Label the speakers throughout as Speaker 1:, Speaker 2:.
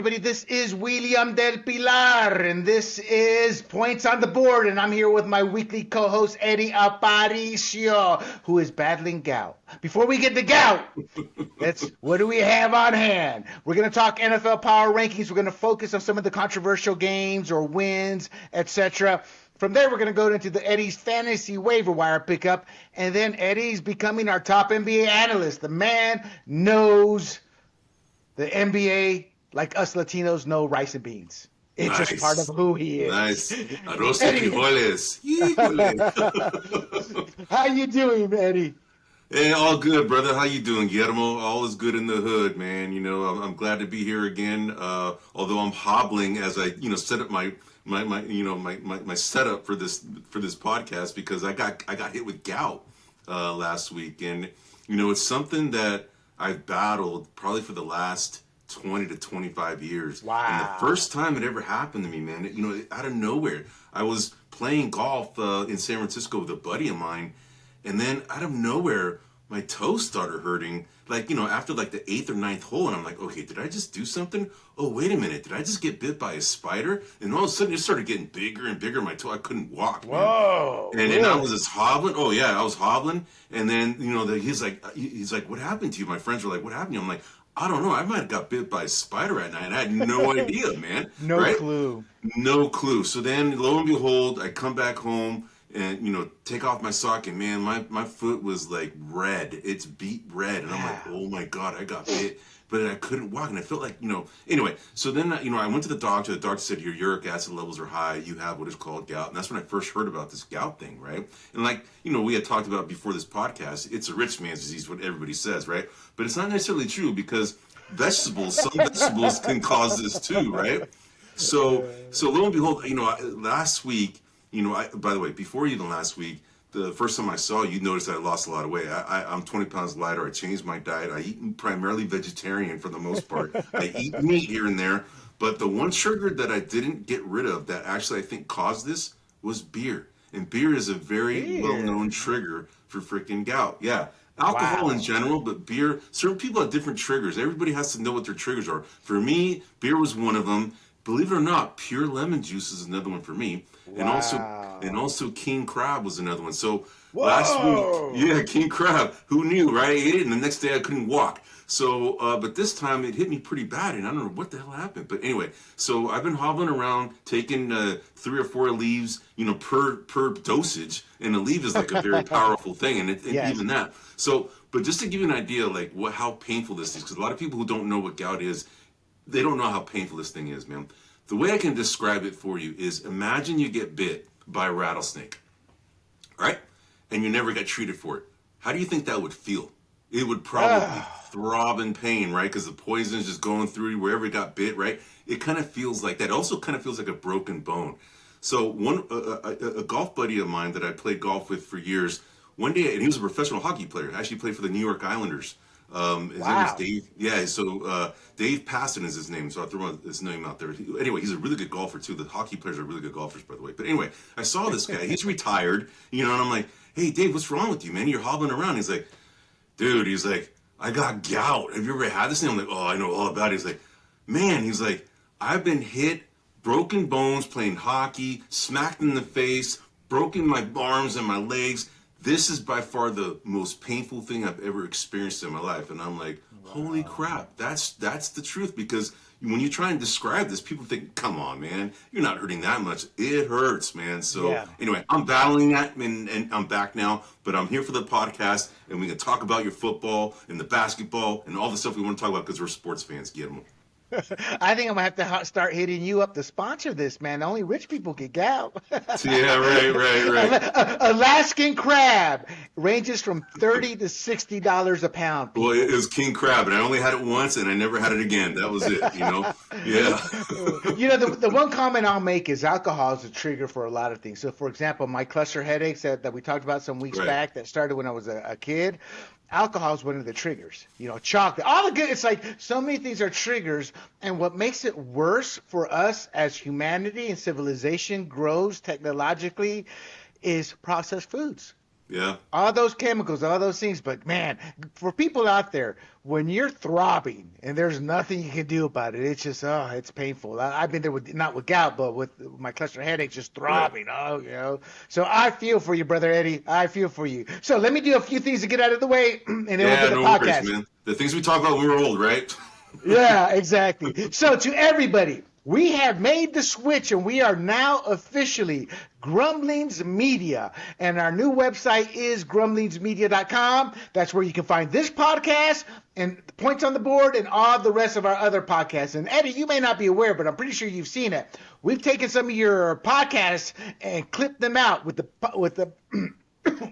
Speaker 1: everybody. This is William del Pilar, and this is Points on the Board, and I'm here with my weekly co-host, Eddie Aparicio, who is battling gout. Before we get to gout, what do we have on hand? We're going to talk NFL power rankings. We're going to focus on some of the controversial games or wins, etc. From there, we're going to go into the Eddie's fantasy waiver wire pickup, and then Eddie's becoming our top NBA analyst. The man knows the NBA like us Latinos know rice and beans. It's just part of who he is.
Speaker 2: Nice. Arroz y frijoles.
Speaker 1: How you doing, Eddie?
Speaker 2: Hey, all good, brother. How you doing, Guillermo? All is good in the hood, man. You know, I'm glad to be here again. Although I'm hobbling as I, set up my setup for this podcast because I got hit with gout last week, and it's something that I've battled probably for the last 20 to 25 years.
Speaker 1: Wow.
Speaker 2: And the first time it ever happened to me, man, out of nowhere, I was playing golf in San Francisco with a buddy of mine, and then out of nowhere, my toes started hurting, after the 8th or 9th hole, and I'm like, okay, did I just do something? Oh, wait a minute, did I just get bit by a spider? And all of a sudden, it started getting bigger and bigger, my toe, I couldn't walk, man.
Speaker 1: Whoa.
Speaker 2: And then I was just hobbling. Oh, yeah, I was hobbling, and then, he's like, what happened to you? My friends were like, what happened to you? I'm like, I don't know, I might have got bit by a spider at night, and I had no idea, man.
Speaker 1: No clue.
Speaker 2: No clue. So then, lo and behold, I come back home, and take off my sock, and man, my foot was like red. It's beet red, and I'm like, oh my god, I got bit, but I couldn't walk, and I felt like Anyway, so then I went to the doctor. The doctor said your uric acid levels are high. You have what is called gout, and that's when I first heard about this gout thing, right? And we had talked about before this podcast, it's a rich man's disease, what everybody says, right? But it's not necessarily true because some vegetables can cause this too, right? So lo and behold, last week. By the way, before even last week, the first time I saw you, noticed that I lost a lot of weight. I'm 20 pounds lighter. I changed my diet. I eat primarily vegetarian for the most part. I eat meat here and there. But the one sugar that I didn't get rid of that actually I think caused this was beer. And beer is a very well-known trigger for freaking gout. Yeah. Alcohol in general, but beer, certain people have different triggers. Everybody has to know what their triggers are. For me, beer was one of them. Believe it or not, pure lemon juice is another one for me.
Speaker 1: Wow.
Speaker 2: And also king crab was another one. So last week, king crab. Who knew, right? I ate it, and the next day I couldn't walk. So, but this time it hit me pretty bad, and I don't know what the hell happened. But anyway, so I've been hobbling around, taking 3 or 4 leaves, per dosage, and a leaf is like a very powerful thing, and even that. So, but just to give you an idea, how painful this is, because a lot of people who don't know what gout is, they don't know how painful this thing is, man. The way I can describe it for you is imagine you get bit by a rattlesnake, right? And you never got treated for it. How do you think that would feel? It would probably throb in pain, right? Because the poison is just going through you wherever it got bit, right? It kind of feels like that. It also kind of feels like a broken bone. So a golf buddy of mine that I played golf with for years, one day, and he was a professional hockey player, actually played for the New York Islanders. His name is Dave. Yeah, so Dave Paston is his name, so I'll throw his name out there. Anyway, he's a really good golfer, too. The hockey players are really good golfers, by the way. But anyway, I saw this guy. He's retired, and I'm like, hey, Dave, what's wrong with you, man? You're hobbling around. He's like, dude, I got gout. Have you ever had this thing? I'm like, oh, I know all about it. He's like, man, I've been hit, broken bones playing hockey, smacked in the face, broken my arms and my legs. This is by far the most painful thing I've ever experienced in my life. And I'm like, holy crap, that's the truth. Because when you try and describe this, people think, come on, man, you're not hurting that much. It hurts, man. So anyway, I'm battling that, and I'm back now. But I'm here for the podcast, and we can talk about your football and the basketball and all the stuff we want to talk about because we're sports fans. Get them.
Speaker 1: I think I'm going to have to start hitting you up to sponsor this, man. Only rich people get gout.
Speaker 2: Yeah, right.
Speaker 1: Alaskan crab ranges from $30 to $60 a pound.
Speaker 2: Well, it was king crab, and I only had it once, and I never had it again. That was it, Yeah.
Speaker 1: The one comment I'll make is alcohol is a trigger for a lot of things. So, for example, my cluster headaches that we talked about some weeks back that started when I was a kid, alcohol is one of the triggers. Chocolate, all the good. It's like so many things are triggers, and what makes it worse for us as humanity and civilization grows technologically is processed foods.
Speaker 2: Yeah.
Speaker 1: All those chemicals, all those things. But man, for people out there, when you're throbbing and there's nothing you can do about it, it's just, it's painful. I've been there with, not with gout, but with my cluster headache just
Speaker 2: Right.
Speaker 1: throbbing. So I feel for you, brother Eddie. I feel for you. So let me do a few things to get out of the way, and then we'll
Speaker 2: Yeah,
Speaker 1: get the
Speaker 2: no worries,
Speaker 1: podcast.
Speaker 2: man. The things we talk about when we were old, right?
Speaker 1: Yeah, exactly. So to everybody, we have made the switch and we are now officially Grumblings Media. And our new website is grumblingsmedia.com. That's where you can find this podcast and Points on the Board and all the rest of our other podcasts. And Eddie, you may not be aware, but I'm pretty sure you've seen it. We've taken some of your podcasts and clipped them out with the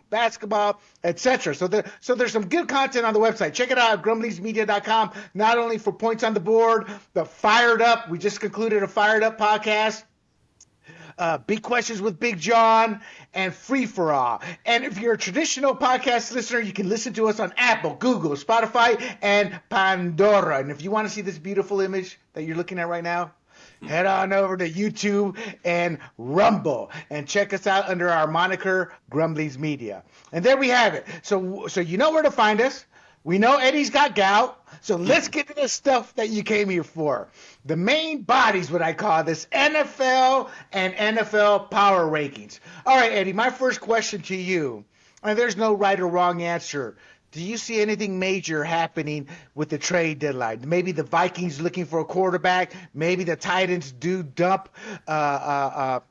Speaker 1: basketball, etc. So there's some good content on the website. Check it out at grumblingsmedia.com, not only for Points on the Board, but Fired Up. We just concluded a Fired Up podcast. Big Questions with Big John, and Free for All. And if you're a traditional podcast listener, you can listen to us on Apple, Google, Spotify, and Pandora. And if you want to see this beautiful image that you're looking at right now, head on over to YouTube and Rumble and check us out under our moniker Grumblings Media. And there we have it. So you know where to find us. We know Eddie's got gout. So let's get to the stuff that you came here for. The main bodies, what I call this, NFL and NFL power rankings. All right, Eddie, my first question to you, and there's no right or wrong answer. Do you see anything major happening with the trade deadline? Maybe the Vikings looking for a quarterback. Maybe the Titans do dump Derrick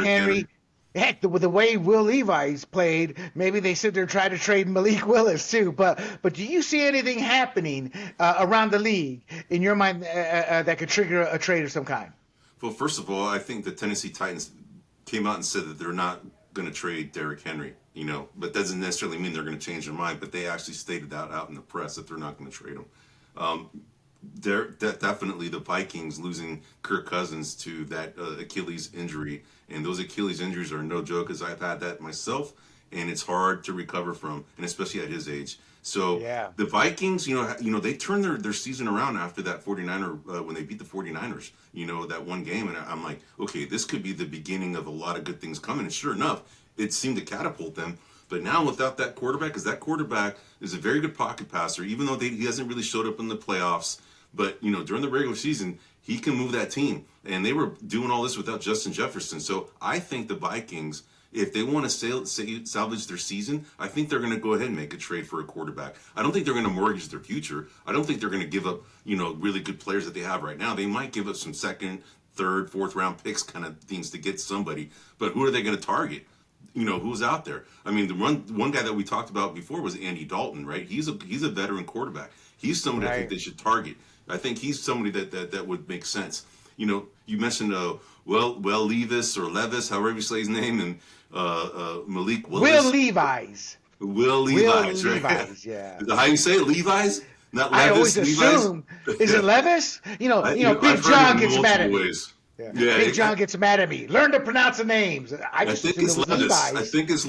Speaker 1: Henry. Heck, with the way Will Levis played, maybe they sit there and try to trade Malik Willis too. But do you see anything happening around the league in your mind that could trigger a trade of some kind?
Speaker 2: Well, first of all, I think the Tennessee Titans came out and said that they're not going to trade Derrick Henry, but that doesn't necessarily mean they're going to change their mind. But they actually stated that out in the press that they're not going to trade him. Definitely the Vikings losing Kirk Cousins to that Achilles injury, and those Achilles injuries are no joke, because I've had that myself, and it's hard to recover from, and especially at his age. So yeah. The Vikings, they turned their season around after that 49er when they beat the 49ers, that one game, and I'm like, okay, this could be the beginning of a lot of good things coming, and sure enough, it seemed to catapult them. But now without that quarterback, because that quarterback is a very good pocket passer, even though he hasn't really showed up in the playoffs. But, during the regular season, he can move that team. And they were doing all this without Justin Jefferson. So I think the Vikings, if they want to salvage their season, I think they're going to go ahead and make a trade for a quarterback. I don't think they're going to mortgage their future. I don't think they're going to give up, really good players that they have right now. They might give up some second, third, fourth round picks kind of things to get somebody. But who are they going to target? Who's out there? I mean, the one guy that we talked about before was Andy Dalton, right? He's a veteran quarterback. He's somebody I think they should target. I think he's somebody that would make sense. You mentioned Levis or Levis, however you say his name, and Malik Willis. Will Levis, right?
Speaker 1: Yeah.
Speaker 2: How you say it? Levi's? Not Levis.
Speaker 1: I always assume. Is it Levis? Big John gets mad at me. Yeah. Big John gets mad at me. Learn to pronounce the names. I think it's
Speaker 2: Levis. I think it's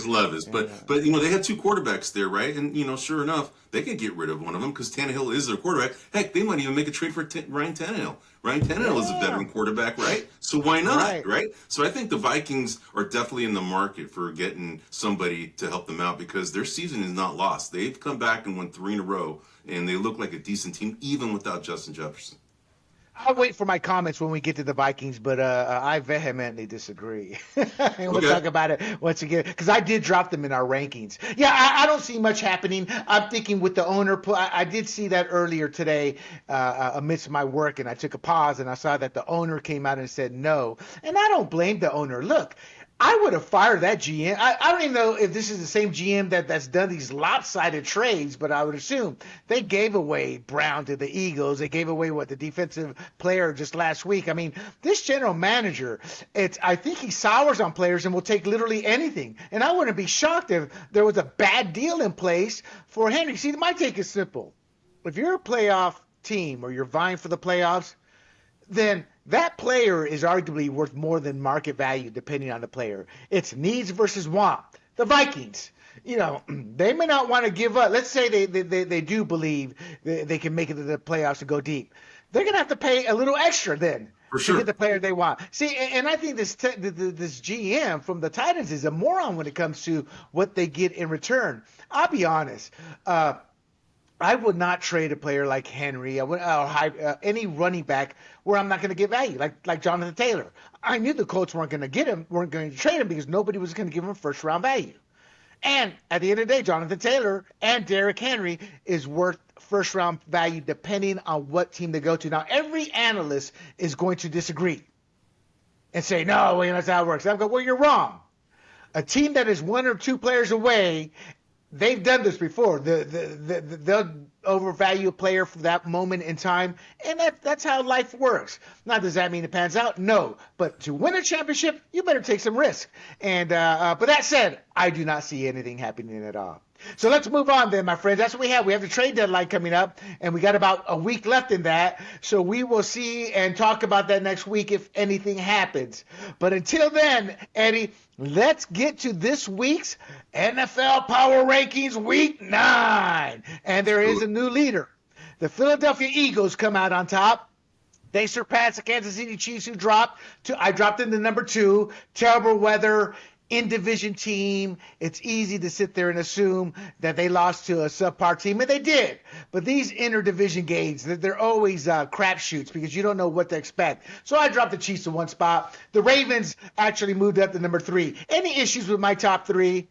Speaker 2: Levis. But they had two quarterbacks there, right? And sure enough, they could get rid of one of them because Tannehill is their quarterback. Heck, they might even make a trade for Ryan Tannehill. Ryan Tannehill is a veteran quarterback, right? So why not, right? So I think the Vikings are definitely in the market for getting somebody to help them out because their season is not lost. They've come back and won 3 in a row, and they look like a decent team even without Justin Jefferson.
Speaker 1: I'll wait for my comments when we get to the Vikings, but I vehemently disagree. And we'll talk about it once again because I did drop them in our rankings. Yeah, I don't see much happening. I'm thinking with the owner. I did see that earlier today amidst my work, and I took a pause and I saw that the owner came out and said no. And I don't blame the owner. Look, I would have fired that GM. I don't even know if this is the same GM that's done these lopsided trades, but I would assume they gave away Brown to the Eagles. They gave away the defensive player just last week. I mean, this general manager, I think he sours on players and will take literally anything. And I wouldn't be shocked if there was a bad deal in place for Henry. See, my take is simple. If you're a playoff team or you're vying for the playoffs, then that player is arguably worth more than market value depending on the player. It's needs versus want. The Vikings, they may not want to give up. Let's say they do believe they can make it to the playoffs and go deep. They're going to have to pay a little extra then.
Speaker 2: For
Speaker 1: to
Speaker 2: sure.
Speaker 1: get the player they want. See, and I think this GM from the Titans is a moron when it comes to what they get in return. I'll be honest. I would not trade a player like Henry, any running back where I'm not going to get value, like Jonathan Taylor. I knew the Colts weren't going to trade him because nobody was going to give him first round value. And at the end of the day, Jonathan Taylor and Derrick Henry is worth first round value depending on what team they go to. Now, every analyst is going to disagree and say, no, that's how it works. I'm going, well, you're wrong. A team that is one or two players away, they've done this before. They'll overvalue a player for that moment in time, and that's how life works. Now, does that mean it pans out? No. But to win a championship, you better take some risk. And but that said, I do not see anything happening at all. So let's move on then, my friends. That's what we have. We have the trade deadline coming up, and we got about a week left in that. So we will see and talk about that next week if anything happens. But until then, Eddie, let's get to this week's NFL Power Rankings Week 9. And there is a new leader. The Philadelphia Eagles come out on top. They surpassed the Kansas City Chiefs, who I dropped them to number 2. Terrible weather. In-division team, it's easy to sit there and assume that they lost to a subpar team, and they did. But these inter-division games, they're always crapshoots because you don't know what to expect. So I dropped the Chiefs to 1 spot. The Ravens actually moved up to number 3. Any issues with my top 3?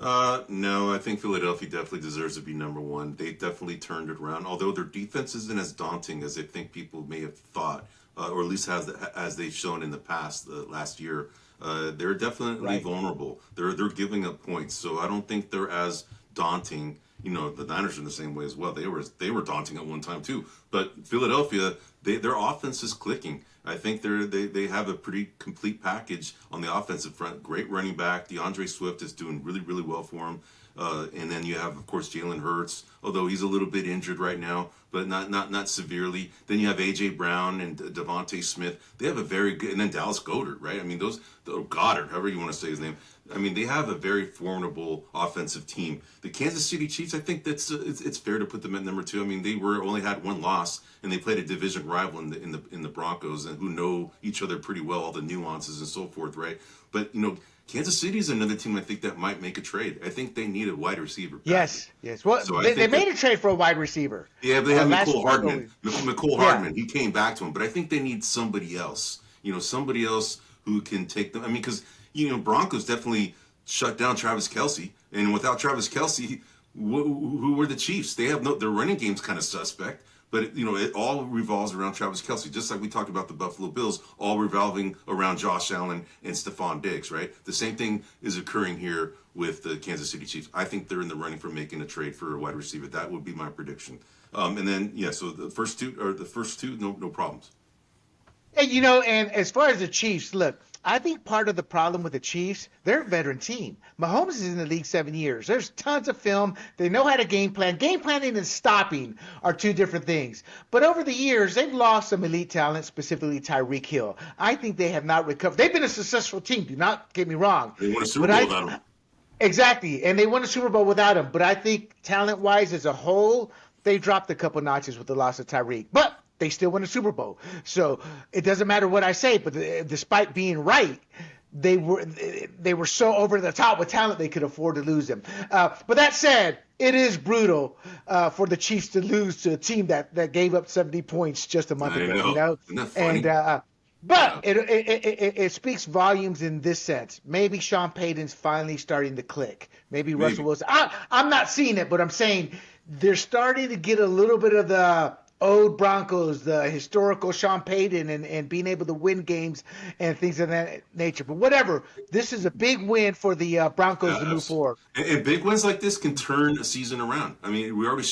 Speaker 2: No, I think Philadelphia definitely deserves to be number 1. They definitely turned it around, although their defense isn't as daunting as I think people may have thought, or at least as they've shown in the past, last year. They're definitely vulnerable. They're giving up points, so I don't think they're as daunting. The Niners are in the same way as well. They were daunting at one time too. But Philadelphia, their offense is clicking. I think they have a pretty complete package on the offensive front. Great running back. DeAndre Swift is doing really, really well for him. And then you have, of course, Jalen Hurts, although he's a little bit injured right now, but not severely. Then you have A.J. Brown and Devontae Smith. They have a very good, and then Dallas Goedert, right? I mean, Goddard, however you want to say his name. I mean, they have a very formidable offensive team. The Kansas City Chiefs, I think it's fair to put them at number 2. I mean, they only had one loss, and they played a division rival in the Broncos, and who know each other pretty well, all the nuances and so forth, right? But Kansas City is another team I think that might make a trade. I think they need a wide receiver.
Speaker 1: Yes. Well, so they made a trade for a wide receiver.
Speaker 2: Yeah, they have Mecole Hardman. He came back to him, but I think they need somebody else. Somebody else who can take them. I mean, because Broncos definitely shut down Travis Kelce, and without Travis Kelce, who were the Chiefs? They have their running game's kind of suspect. But it all revolves around Travis Kelce, just like we talked about the Buffalo Bills, all revolving around Josh Allen and Stephon Diggs, right? The same thing is occurring here with the Kansas City Chiefs. I think they're in the running for making a trade for a wide receiver. That would be my prediction. And then so the first two, no problems.
Speaker 1: And and as far as the Chiefs, look, I think part of the problem with the Chiefs, they're a veteran team. Mahomes is in the league 7 years. There's tons of film. They know how to game plan. Game planning and stopping are two different things. But over the years, they've lost some elite talent, specifically Tyreek Hill. I think they have not recovered. They've been a successful team. Do not get me wrong.
Speaker 2: They won a Super Bowl without him.
Speaker 1: Exactly. And they won a Super Bowl without him. But I think talent-wise as a whole, they dropped a couple notches with the loss of Tyreek. But they still won a Super Bowl. So it doesn't matter what I say, but despite being right, they were so over the top with talent they could afford to lose them. But that said, it is brutal for the Chiefs to lose to a team that gave up 70 points just a month ago.
Speaker 2: Isn't that funny?
Speaker 1: But it speaks volumes in this sense. Maybe Sean Payton's finally starting to click. Maybe Russell Wilson. I'm not seeing it, but I'm saying they're starting to get a little bit of the old Broncos, the historical Sean Payton, and being able to win games and things of that nature. But whatever, this is a big win for the Broncos to move forward.
Speaker 2: And big wins like this can turn a season around. I mean, it already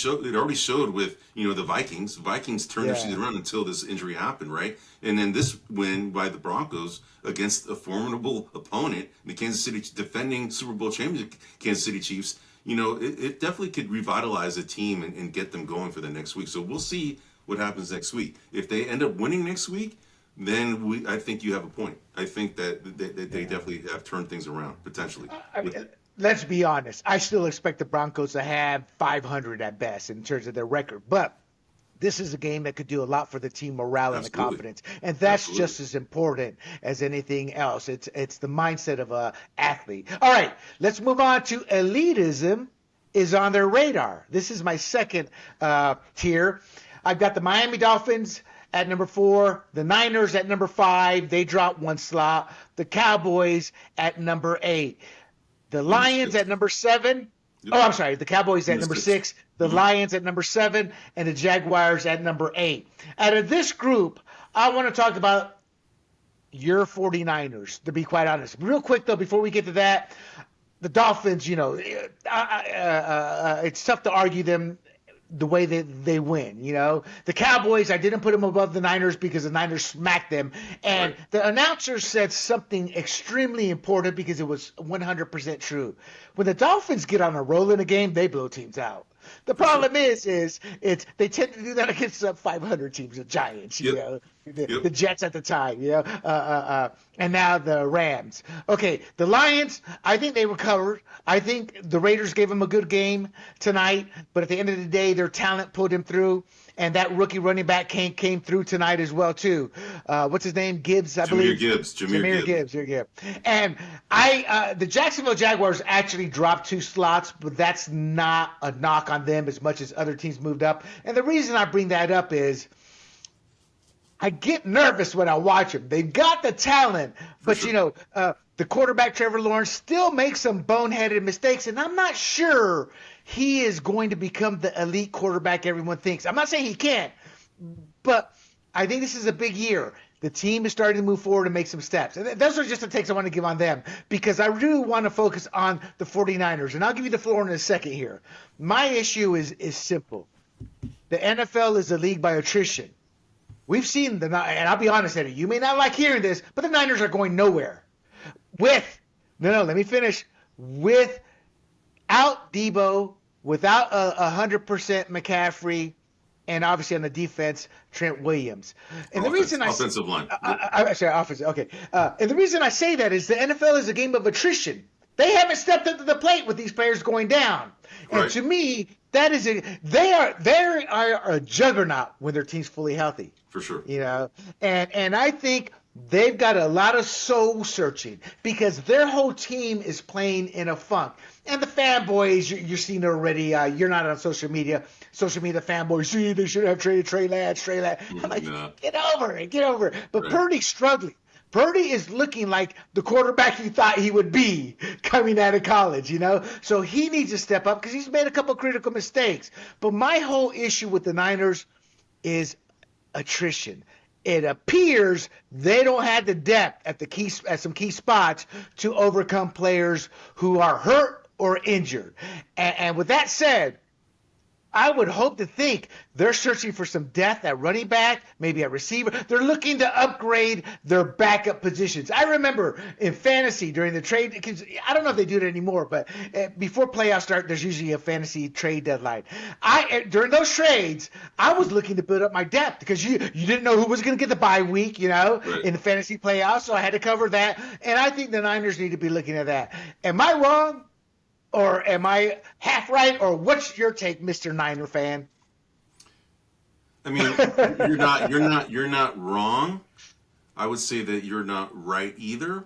Speaker 2: showed with the Vikings. The Vikings turned their season around until this injury happened, right? And then this win by the Broncos against a formidable opponent, the Kansas City defending Super Bowl champion Kansas City Chiefs. It definitely could revitalize a team and get them going for the next week. So we'll see what happens next week. If they end up winning next week, then I think you have a point. I think that they definitely have turned things around, potentially.
Speaker 1: Let's be honest. I still expect the Broncos to have 500 at best in terms of their record. But this is a game that could do a lot for the team morale and the
Speaker 2: Absolutely.
Speaker 1: confidence. And that's
Speaker 2: Absolutely.
Speaker 1: just as important as anything else. It's the mindset of a athlete. All right, let's move on to elitism is on their radar. This is my second tier. I've got the Miami Dolphins at number 4, the Niners at number 5. They dropped one slot. The Cowboys at number 8. The Lions at number 7.
Speaker 2: Yep.
Speaker 1: Oh, I'm sorry. The Cowboys at number 6. The Lions at number 7. And the Jaguars at number 8. Out of this group, I want to talk about your 49ers, to be quite honest. Real quick, though, before we get to that, the Dolphins, it's tough to argue them the way that they win. The Cowboys, I didn't put them above the Niners because the Niners smacked them. And the announcer said something extremely important because it was 100% true. When the Dolphins get on a roll in a game, they blow teams out. The problem is they tend to do that against sub 500 teams, the Giants, the Jets at the time, and now the Rams. Okay, the Lions, I think they recovered. I think the Raiders gave them a good game tonight, but at the end of the day, their talent pulled them through, and that rookie running back came through tonight as well too. What's his name? Gibbs, I believe.
Speaker 2: Jahmyr Gibbs.
Speaker 1: And the Jacksonville Jaguars actually dropped 2 slots, but that's not a knock on them as much as other teams moved up. And the reason I bring that up is I get nervous when I watch them. They've got the talent, but the quarterback Trevor Lawrence still makes some boneheaded mistakes, and I'm not sure he is going to become the elite quarterback everyone thinks. I'm not saying he can't, but I think this is a big year. The team is starting to move forward and make some steps. And those are just the takes I want to give on them because I really want to focus on the 49ers. And I'll give you the floor in a second here. My issue is simple. The NFL is a league by attrition. We've seen and I'll be honest, Eddie, you may not like hearing this, but the Niners are going nowhere. Let me finish. Without Debo, without 100% McCaffrey, and obviously on the defense, Trent Williams. And
Speaker 2: offensive line.
Speaker 1: Offensive. Okay. And the reason I say that is the NFL is a game of attrition. They haven't stepped up to the plate with these players going down. And to me, they are a juggernaut when their team's fully healthy.
Speaker 2: For sure.
Speaker 1: And I think they've got a lot of soul searching because their whole team is playing in a funk. And the fanboys, you're seeing already. You're not on social media. Social media fanboys, see, they should have traded Trey Lance. I'm like, get over it. But Purdy's struggling. Purdy is looking like the quarterback he thought he would be coming out of college, So he needs to step up because he's made a couple critical mistakes. But my whole issue with the Niners is attrition. It appears they don't have the depth at some key spots to overcome players who are hurt or injured. And with that said, I would hope to think they're searching for some depth at running back, maybe at receiver. They're looking to upgrade their backup positions. I remember in fantasy during the trade, I don't know if they do it anymore, but before playoffs start, there's usually a fantasy trade deadline. During those trades, I was looking to build up my depth because you didn't know who was going to get the bye week, in the fantasy playoffs, so I had to cover that. And I think the Niners need to be looking at that. Am I wrong? Or am I half right? Or what's your take, Mr. Niner fan?
Speaker 2: I mean, you're not wrong. I would say that you're not right either.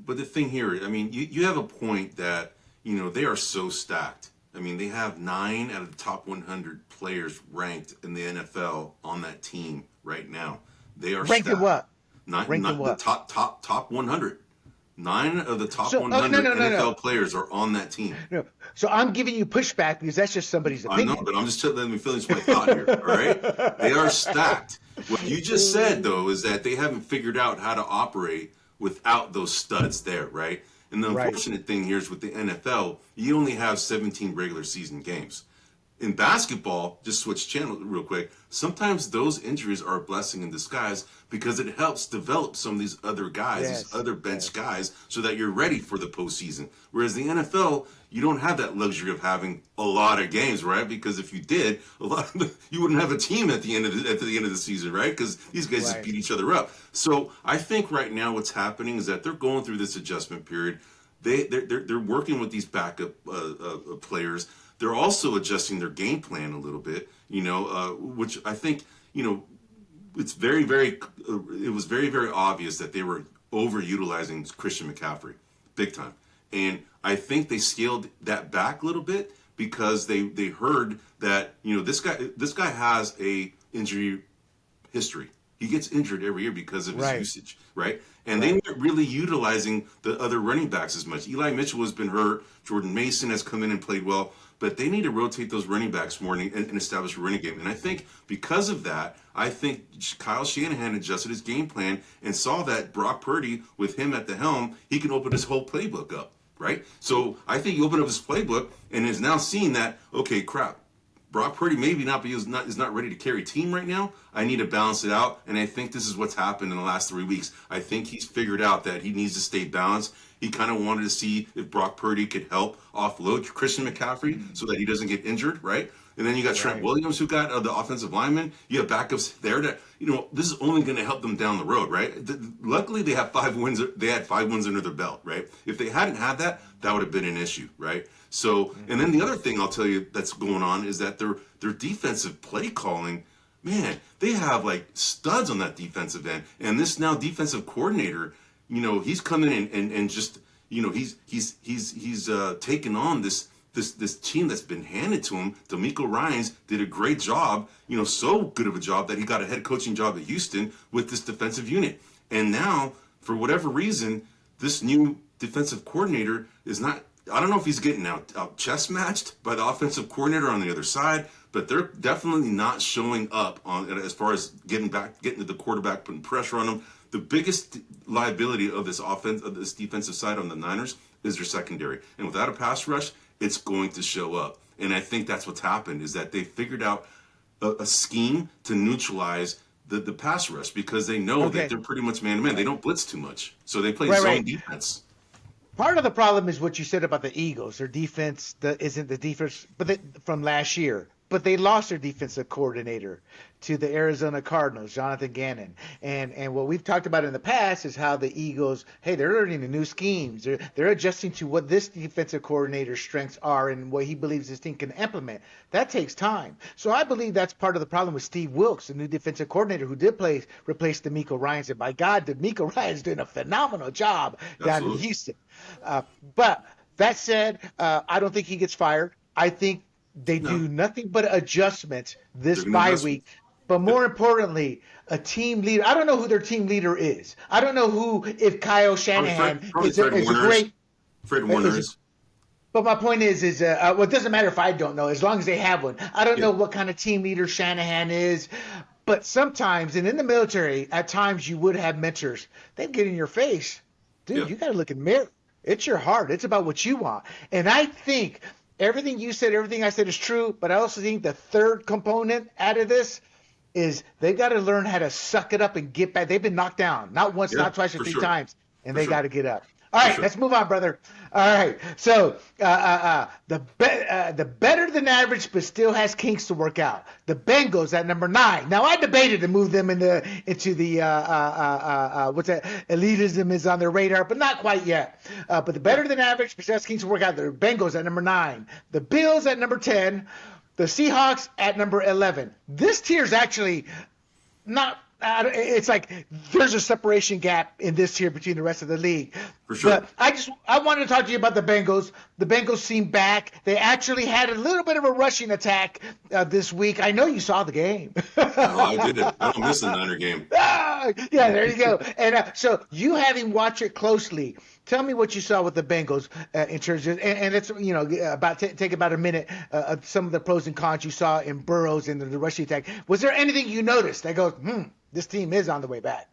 Speaker 2: But the thing here, I mean, you have a point that, they are so stacked. I mean, they have 9 out of the top 100 players ranked in the NFL on that team right now. They are
Speaker 1: ranked in what?
Speaker 2: The top 100. 9 of the top 100 NFL players are on that team.
Speaker 1: No. So I'm giving you pushback because that's just somebody's opinion.
Speaker 2: I know, but I'm just letting me finish my thought here, all right? They are stacked. What you just said, though, is that they haven't figured out how to operate without those studs there, right? And the unfortunate thing here is with the NFL, you only have 17 regular season games. In basketball, just switch channel real quick, sometimes those injuries are a blessing in disguise because it helps develop some of these other guys, these other bench guys, so that you're ready for the postseason. Whereas the NFL, you don't have that luxury of having a lot of games, right? Because if you did, you wouldn't have a team at the end of the season, right? Because these guys just beat each other up. So I think right now what's happening is that they're going through this adjustment period. They're working with these backup players. they're also adjusting their game plan a little bit, which I think, it's it was very, very obvious that they were overutilizing Christian McCaffrey big time. And I think they scaled that back a little bit because they heard that, this guy has a injury history. He gets injured every year because of his usage, right? And they weren't really utilizing the other running backs as much. Eli Mitchell has been hurt. Jordan Mason has come in and played well. But they need to rotate those running backs more and establish a running game. And I think because of that, I think Kyle Shanahan adjusted his game plan and saw that Brock Purdy, with him at the helm, he can open his whole playbook up, right? So I think he opened up his playbook and is now seeing that, okay, crap, Brock Purdy maybe is not ready to carry team right now. I need to balance it out, and I think this is what's happened in the last 3 weeks. I think he's figured out that he needs to stay balanced. He kind of wanted to see if Brock Purdy could help offload Christian McCaffrey so that he doesn't get injured, right? And then you got Trent Williams, who got the offensive lineman. You have backups there that, this is only going to help them down the road, right? Luckily, they have 5 wins. They had 5 wins under their belt, right? If they hadn't had that, that would have been an issue, right? So, and then the other thing I'll tell you that's going on is that their defensive play calling, man, they have like studs on that defensive end. And this now defensive coordinator, he's coming in and just, he's taken on this team that's been handed to him. D'Amico Ryans did a great job, so good of a job that he got a head coaching job at Houston with this defensive unit. And now, for whatever reason, this new defensive coordinator is not, I don't know if he's getting out chess matched by the offensive coordinator on the other side, but they're definitely not showing up on as far as getting to the quarterback, putting pressure on him. The biggest liability of this defensive side on the Niners is their secondary. And without a pass rush, it's going to show up. And I think that's what's happened, is that they figured out a scheme to neutralize the pass rush because they know that they're pretty much man-to-man. They don't blitz too much. So they play zone defense.
Speaker 1: Part of the problem is what you said about the Eagles. Their defense isn't the defense from last year. But they lost their defensive coordinator to the Arizona Cardinals, Jonathan Gannon. And what we've talked about in the past is how the Eagles, they're learning the new schemes. They're adjusting to what this defensive coordinator's strengths are and what he believes his team can implement. That takes time. So I believe that's part of the problem with Steve Wilks, the new defensive coordinator who did replace D'Amico Ryans. And by God, D'Amico Ryans doing a phenomenal job down in Houston. But that said, I don't think he gets fired. I think they do nothing but adjustments this bye week. But more importantly, a team leader. I don't know who their team leader is. I don't know if Kyle Shanahan is a great.
Speaker 2: Fred Warner is.
Speaker 1: But my point is well, it doesn't matter if I don't know, as long as they have one. I don't know what kind of team leader Shanahan is. But sometimes, and in the military, at times you would have mentors. They'd get in your face. Dude, you got to look in the mirror. It's your heart. It's about what you want. And I think everything you said, everything I said is true, but I also think the third component out of this is they got to learn how to suck it up and get back. They've been knocked down, not once, not twice, or 3 times, and they got to get up. All right, let's move on, brother. All right, so the better than average, but still has kinks to work out. The Bengals at number 9. Now I debated to move them into the what's that? Elitism is on their radar, but not quite yet. But the better than average, but still has kinks to work out. The Bengals at number 9. The Bills at number 10. The Seahawks at number 11. This tier is actually not. It's like there's a separation gap in this tier between the rest of the league.
Speaker 2: For sure.
Speaker 1: But I wanted to talk to you about the Bengals. The Bengals seem back. They actually had a little bit of a rushing attack this week. I know you saw the game.
Speaker 2: I did it. I don't miss the Niner game.
Speaker 1: Yeah, there you go. And so you having watched it closely, tell me what you saw with the Bengals in terms of, and let's take about a minute of some of the pros and cons you saw in Burrows and the rushing attack. Was there anything you noticed that goes, this team is on the way back?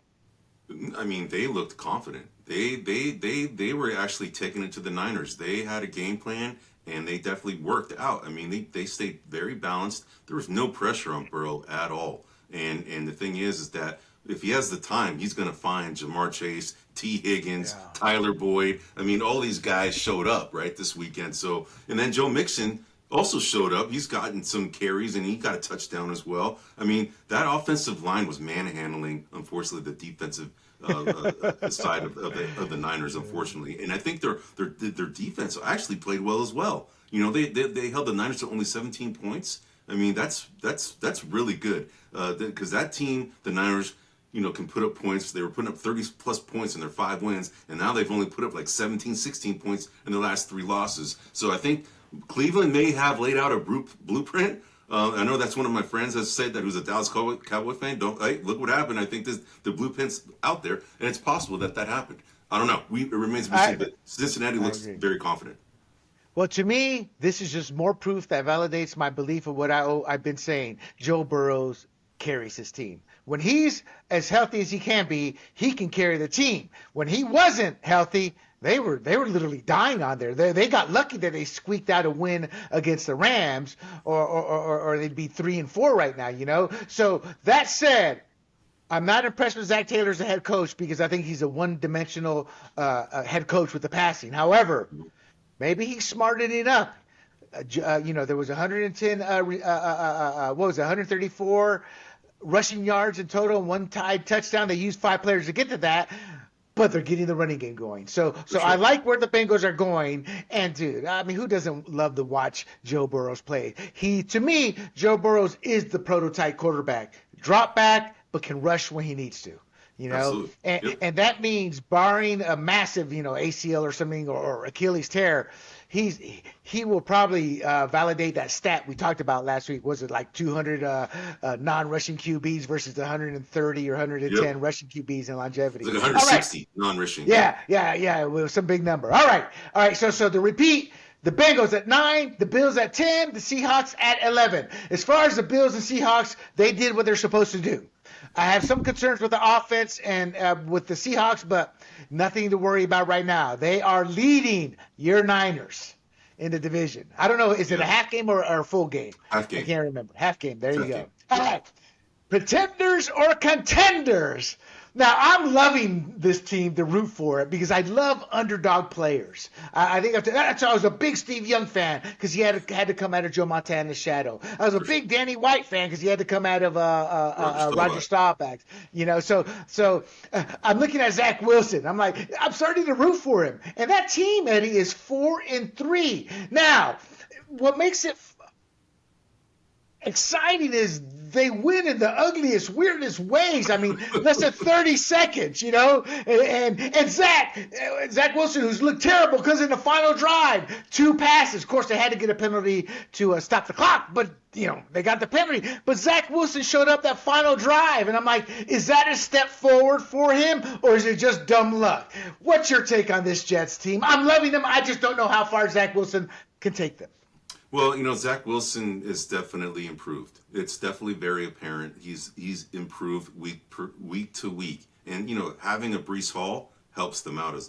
Speaker 2: I mean, they looked confident. They were actually taking it to the Niners. They had a game plan, and they definitely worked out. I mean, they stayed very balanced. There was no pressure on Burrow at all. And the thing is that if he has the time, he's going to find Jamar Chase, T. Higgins, Tyler Boyd. I mean, all these guys showed up, right, this weekend. So, and then Joe Mixon also showed up. He's gotten some carries, and he got a touchdown as well. I mean, that offensive line was manhandling, unfortunately, the defensive side of the Niners, unfortunately. And I think their defense actually played well as well. They held the Niners to only 17 points. I mean, that's really good because that team, the Niners, can put up points. They were putting up 30 plus points in their 5 wins, and now they've only put up like 17, 16 points in their last 3 losses. So I think Cleveland may have laid out a blueprint. I know that's one of my friends has said that who's a Dallas Cowboy fan. Look what happened. I think the blueprint's out there, and it's possible that happened. I don't know. It remains to be seen, but Cincinnati looks very confident.
Speaker 1: Well, to me, this is just more proof that validates my belief of what I've been saying. Joe Burrow carries his team. When he's as healthy as he can be, he can carry the team. When he wasn't healthy, they were literally dying on there. They got lucky that they squeaked out a win against the Rams, or they'd be 3-4 right now. So that said, I'm not impressed with Zach Taylor as a head coach because I think he's a one-dimensional head coach with the passing. However, maybe he's smart enough. There was 110, 134 rushing yards in total and 1 tied touchdown. They used 5 players to get to that, but they're getting the running game going. So sure. I like where the Bengals are going. And dude, I mean, who doesn't love to watch Joe Burrows play? To me, Joe Burrows is the prototype quarterback. Drop back, but can rush when he needs to. And that means barring a massive, ACL or something or Achilles tear, he will probably validate that stat we talked about last week. Was it like 200 non-rushing QBs versus 130 or 110 rushing QBs in longevity?
Speaker 2: It's like 160 non-rushing.
Speaker 1: Yeah. It was some big number. All right. So to repeat, the Bengals at 9, the Bills at 10, the Seahawks at 11. As far as the Bills and Seahawks, they did what they're supposed to do. I have some concerns with the offense and with the Seahawks, but nothing to worry about right now. They are leading your Niners in the division. I don't know. Is it a half game or a full game?
Speaker 2: Half game.
Speaker 1: I can't remember. Half game. There you go. All right. Pretenders or contenders? Now, I'm loving this team to root for it because I love underdog players. I think that's why I was a big Steve Young fan because he had to come out of Joe Montana's shadow. I was a big Danny White fan because he had to come out of Roger Staubach. So I'm looking at Zach Wilson. I'm like, I'm starting to root for him. And that team, Eddie, is 4-3. Now, what makes it exciting is they win in the ugliest, weirdest ways. I mean, less than 30 seconds, and Zach Wilson, who's looked terrible because in the final drive, 2 passes. Of course, they had to get a penalty to stop the clock, but they got the penalty. But Zach Wilson showed up that final drive, and I'm like, is that a step forward for him, or is it just dumb luck? What's your take on this Jets team? I'm loving them. I just don't know how far Zach Wilson can take them.
Speaker 2: Well, Zach Wilson is definitely improved. It's definitely very apparent. He's improved week to week. And, having a Breece Hall helps them out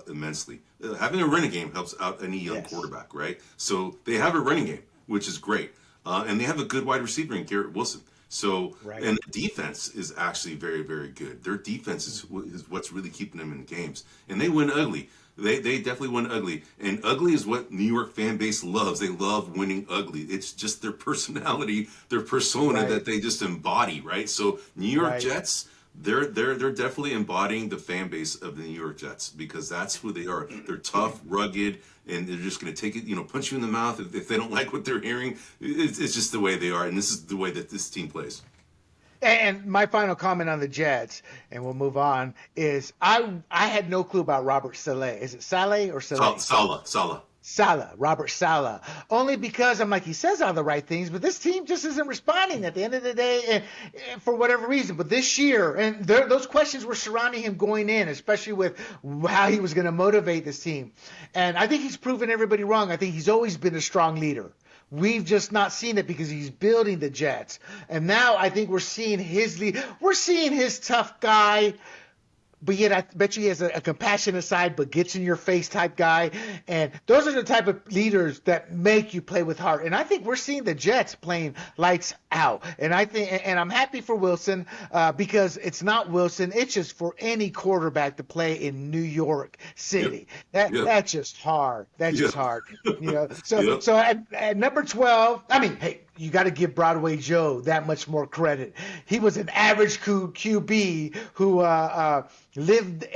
Speaker 2: immensely. Having a running game helps out any young quarterback, right? So they have a running game, which is great. And they have a good wide receiver in Garrett Wilson. So, and the defense is actually very, very good. Their defense is what's really keeping them in games. And they win ugly. They definitely win ugly. And ugly is what New York fan base loves. They love winning ugly. It's just their personality, their persona that they just embody, right? So New York Jets, they're definitely embodying the fan base of the New York Jets because that's who they are. They're tough, rugged, and they're just going to take it, punch you in the mouth if they don't like what they're hearing. It's just the way they are, and this is the way that this team plays.
Speaker 1: And my final comment on the Jets, and we'll move on, is I had no clue about Robert Saleh. Is it Saleh or Saleh?
Speaker 2: Saleh.
Speaker 1: Robert Saleh. Only because I'm like, he says all the right things, but this team just isn't responding at the end of the day and for whatever reason. But this year, and those questions were surrounding him going in, especially with how he was going to motivate this team. And I think he's proven everybody wrong. I think he's always been a strong leader. We've just not seen it because he's building the Jets. And now I think we're seeing his lead. We're seeing his tough guy, but yet I bet you he has a compassionate side, but gets in your face type guy. And those are the type of leaders that make you play with heart. And I think we're seeing the Jets playing lights out. And I'm happy for Wilson because it's not Wilson. It's just for any quarterback to play in New York City. That's just hard. That's just hard. So at number 12, I mean, hey, you got to give Broadway Joe that much more credit. He was an average QB who lived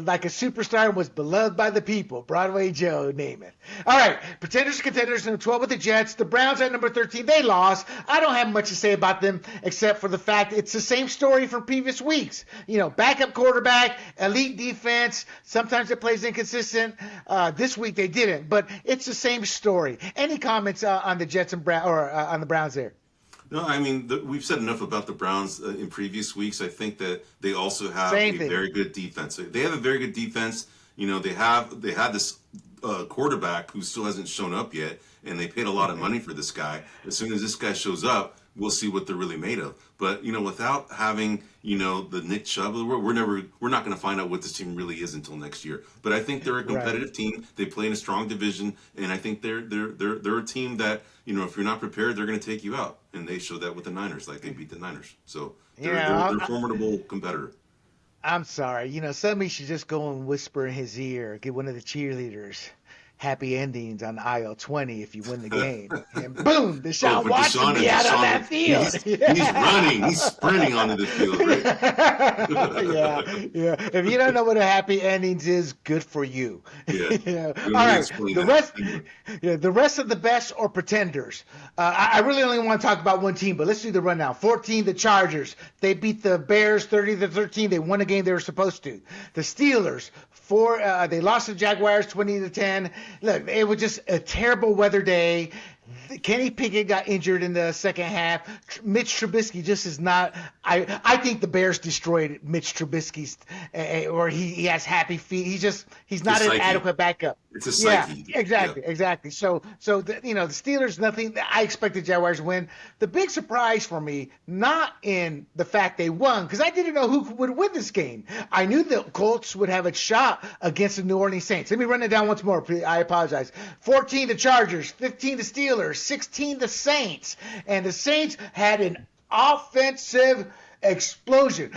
Speaker 1: like a superstar and was beloved by the people. Broadway Joe, name it. All right, pretenders, contenders, number 12 with the Jets. The Browns at number 13. They lost. I don't have much to say about them except for the fact it's the same story from previous weeks. Backup quarterback, elite defense. Sometimes it plays inconsistent. This week they didn't, but it's the same story. Any comments on the Jets and on the Browns there?
Speaker 2: No, I mean, we've said enough about the Browns in previous weeks. I think that they also have very good defense. They have a very good defense. They had this quarterback who still hasn't shown up yet, and they paid a lot of money for this guy. As soon as this guy shows up, we'll see what they're really made of. But without having the Nick Chubb, we're not going to find out what this team really is until next year. But I think they're a competitive team. They play in a strong division, and I think they're a team that if you're not prepared, they're going to take you out. And they showed that with the Niners, like they beat the Niners. So they're a formidable competitor.
Speaker 1: I'm sorry. Somebody should just go and whisper in his ear, get one of the cheerleaders. Happy endings on aisle 20 if you win the game. And boom, Deshaun Watson be out on that field.
Speaker 2: He's running. He's sprinting onto the field, right?
Speaker 1: Yeah. If you don't know what a happy endings is, good for you.
Speaker 2: Yeah.
Speaker 1: All right. The rest of the best or pretenders. I really only want to talk about one team, but let's do the rundown. 14, the Chargers. They beat the Bears 30-13. They won a game they were supposed to. The Steelers, they lost to the Jaguars 20-10. Look, it was just a terrible weather day. Kenny Pickett got injured in the second half. Mitch Trubisky just is not. I think the Bears destroyed Mitch Trubisky's, or he has happy feet. He's not an adequate backup.
Speaker 2: It's a psyche.
Speaker 1: Yeah, exactly. So the Steelers, nothing. I expect the Jaguars to win. The big surprise for me, not in the fact they won, because I didn't know who would win this game. I knew the Colts would have a shot against the New Orleans Saints. Let me run it down once more. I apologize. 14 the Chargers, 15 the Steelers, 16 the Saints, and the Saints had an offensive explosion.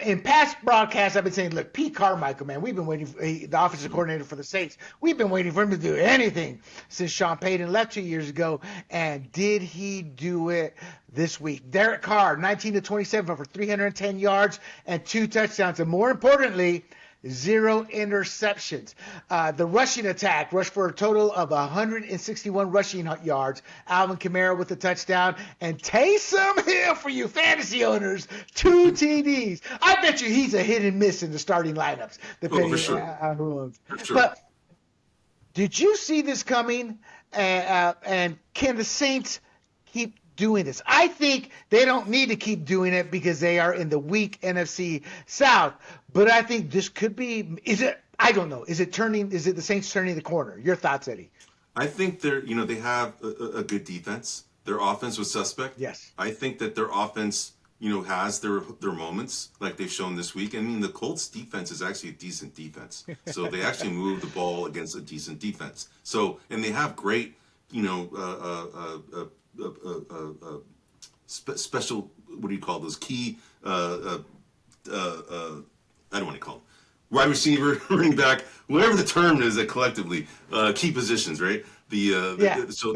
Speaker 1: In past broadcasts, I've been saying, look, Pete Carmichael, man, we've been waiting for the offensive coordinator for the Saints. We've been waiting for him to do anything since Sean Payton left 2 years ago. And did he do it this week? Derek Carr, 19-27 for 310 yards and 2 touchdowns. And more importantly, 0 interceptions. The rushing attack rushed for a total of 161 rushing yards. Alvin Kamara with a touchdown. And Taysom Hill, for you fantasy owners, 2 TDs. I bet you he's a hit and miss in the starting lineups, depending on who owns. But did you see this coming? And can the Saints keep doing this? I think they don't need to keep doing it because they are in the weak NFC South. But I think this could be. I don't know. Is it the Saints turning the corner? Your thoughts, Eddie?
Speaker 2: I think they have a good defense. Their offense was suspect.
Speaker 1: Yes.
Speaker 2: I think that their offense, has their moments like they've shown this week. I mean, the Colts defense is actually a decent defense. So they actually move the ball against a decent defense. So, and they have great, special, what do you call those, key, I don't want to call them wide receiver, running back, whatever the term is that collectively, key positions, right?
Speaker 1: The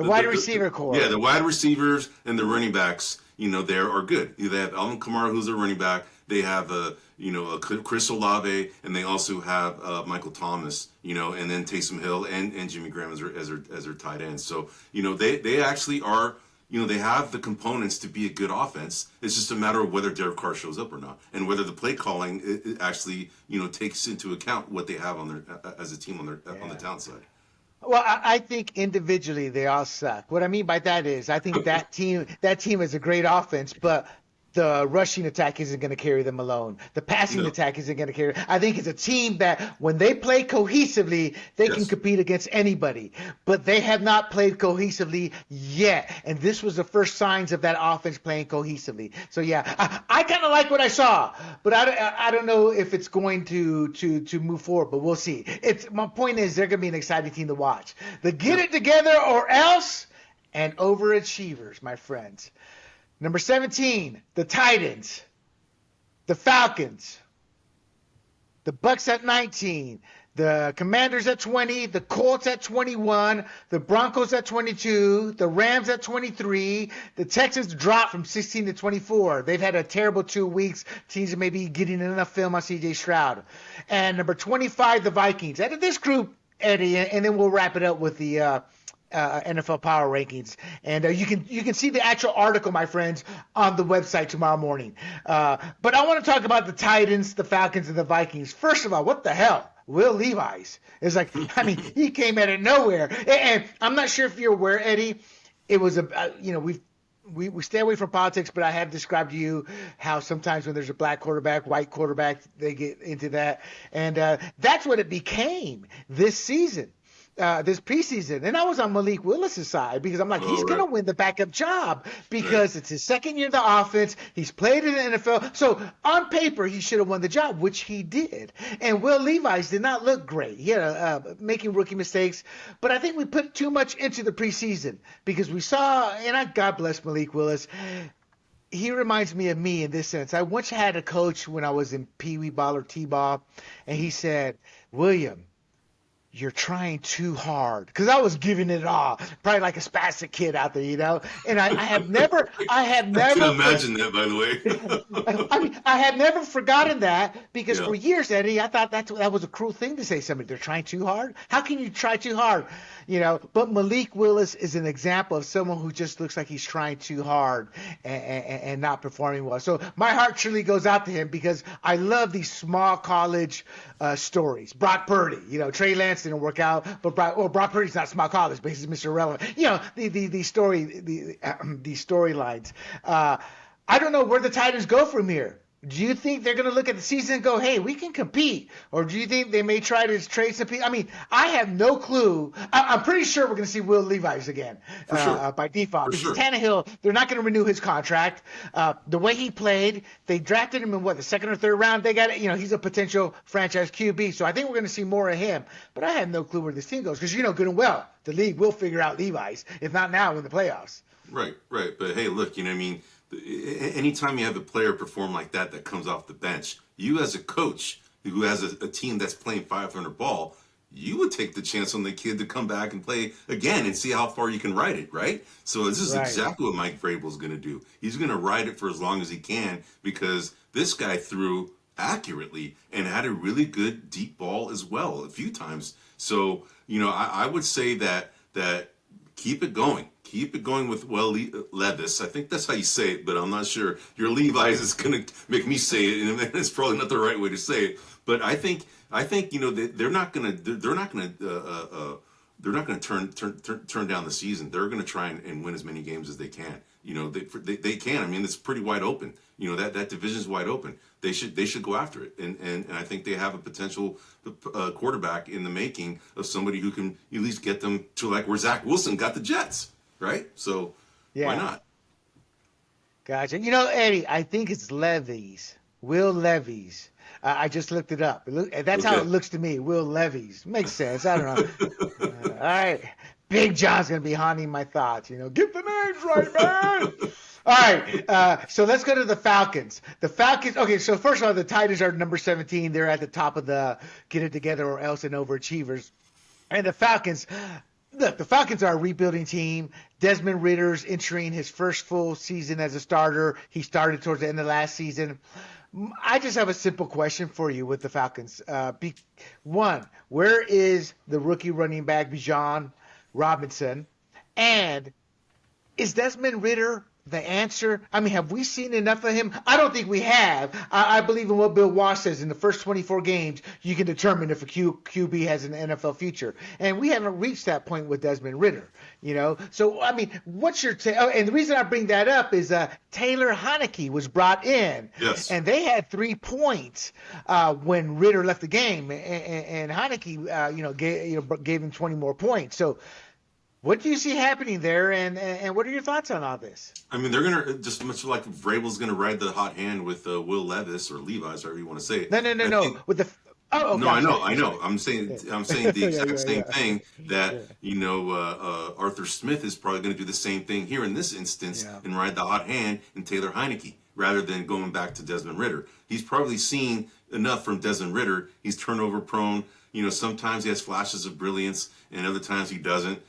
Speaker 1: wide receiver core.
Speaker 2: Yeah, the wide receivers and the running backs, there are good. They have Alvin Kamara, who's a running back. They have Chris Olave, and they also have Michael Thomas, and then Taysom Hill and Jimmy Graham as their tight ends. So, they actually are. They have the components to be a good offense. It's just a matter of whether Derek Carr shows up or not, and whether the play calling it actually, takes into account what they have on their as a team on the talent side.
Speaker 1: Well, I think individually they all suck. What I mean by that is I think that team is a great offense, but the rushing attack isn't going to carry them alone. The passing attack isn't going to carry. I think it's a team that when they play cohesively, they can compete against anybody. But they have not played cohesively yet. And this was the first signs of that offense playing cohesively. So, yeah, I kind of like what I saw. But I don't know if it's going to move forward. But we'll see. My point is they're going to be an exciting team to watch. The get it together or else and overachievers, my friends. Number 17, the Titans, the Falcons, the Bucks at 19, The Commanders at 20, the Colts at 21, the Broncos at 22, the Rams at 23, the Texans dropped from 16 to 24. They've had a terrible 2 weeks. Teams are maybe getting enough film on C.J. Stroud. And number 25, the Vikings. Out of this group, Eddie, and then we'll wrap it up with the NFL Power Rankings, and you can see the actual article, my friends, on the website tomorrow morning. But I want to talk about the Titans, the Falcons, and the Vikings. First of all, what the hell? Will Levis is like, I mean, he came out of nowhere, and I'm not sure if you're aware, Eddie. It was we stay away from politics, but I have described to you how sometimes when there's a black quarterback, white quarterback, they get into that, and that's what it became this season. This preseason, and I was on Malik Willis' side because I'm like, he's going to win the backup job because it's his second year in the offense. He's played in the NFL. So on paper, he should have won the job, which he did. And Will Levis did not look great. He had making rookie mistakes, but I think we put too much into the preseason because we saw, and God bless Malik Willis. He reminds me of me in this sense. I once had a coach when I was in Pee Wee ball or T-ball, and he said, William, you're trying too hard, because I was giving it all, probably like a spastic kid out there, you know. And I have never.
Speaker 2: I can imagine that, by the way.
Speaker 1: I mean, I have never forgotten that because for years, Eddie, I thought that was a cruel thing to say. Somebody, they're trying too hard. How can you try too hard, you know? But Malik Willis is an example of someone who just looks like he's trying too hard and not performing well. So my heart truly goes out to him because I love these small college stories. Brock Purdy, you know, Trey Lance didn't work out, but Brock Purdy's not small college, but he's Mr. Irrelevant. You know, these storylines. I don't know where the Titans go from here. Do you think they're going to look at the season and go, hey, we can compete? Or do you think they may try to trade some people? I mean, I have no clue. I'm pretty sure we're going to see Will Levis again by default. Because Tannehill, they're not going to renew his contract. The way he played, they drafted him in, the second or third round? They got it. You know, he's a potential franchise QB. So I think we're going to see more of him. But I have no clue where this team goes because, you know, good and well, the league will figure out Levis, if not now, in the playoffs.
Speaker 2: Right. But, hey, look, you know what I mean? Anytime you have a player perform like that comes off the bench, you as a coach who has a team that's playing 500 ball, you would take the chance on the kid to come back and play again and see how far you can ride it, right? So this is exactly what Mike Vrabel's going to do. He's going to ride it for as long as he can because this guy threw accurately and had a really good deep ball as well a few times. So, you know, I would say that keep it going. Keep it going with Levis. I think that's how you say it, but I'm not sure. Your Levi's is going to make me say it, and it's probably not the right way to say it. But I think you know they're not going to turn down the season. They're going to try and win as many games as they can. You know they can. I mean, it's pretty wide open. You know that division's wide open. They should go after it, and I think they have a potential quarterback in the making of somebody who can at least get them to like where Zach Wilson got the Jets. Right? So, why not?
Speaker 1: Gotcha. You know, Eddie, I think it's Levis. Will Levis. I just looked it up. That's how it looks to me. Will Levis. Makes sense. I don't know. All right. Big John's going to be haunting my thoughts. You know, get the names right, man. All right. So let's go to the Falcons. The Falcons. Okay. So first of all, the Titans are number 17. They're at the top of the get it together or else and overachievers. And the Falcons. Look, the Falcons are a rebuilding team. Desmond Ritter's entering his first full season as a starter. He started towards the end of last season. I just have a simple question for you with the Falcons. One, where is the rookie running back Bijan Robinson? And is Desmond Ridder the answer? I mean, have we seen enough of him? I don't think we have. I believe in what Bill Walsh says. In the first 24 games, you can determine if a QB has an NFL future. And we haven't reached that point with Desmond Ridder, you know? So, I mean, what's your take? Oh, and the reason I bring that up is Taylor Heineke was brought in.
Speaker 2: Yes.
Speaker 1: And they had 3 points when Ridder left the game. And Heineke, gave him 20 more points. So, what do you see happening there, and what are your thoughts on all this?
Speaker 2: I mean, they're going to, just much like Vrabel's going to ride the hot hand with Will Levis or Levi's, however you want to say it.
Speaker 1: No. With the okay,
Speaker 2: I know. I'm saying the exact same thing that, Arthur Smith is probably going to do the same thing here in this instance and ride the hot hand in Taylor Heineke rather than going back to Desmond Ridder. He's probably seen enough from Desmond Ridder. He's turnover prone. sometimes he has flashes of brilliance and other times he doesn't.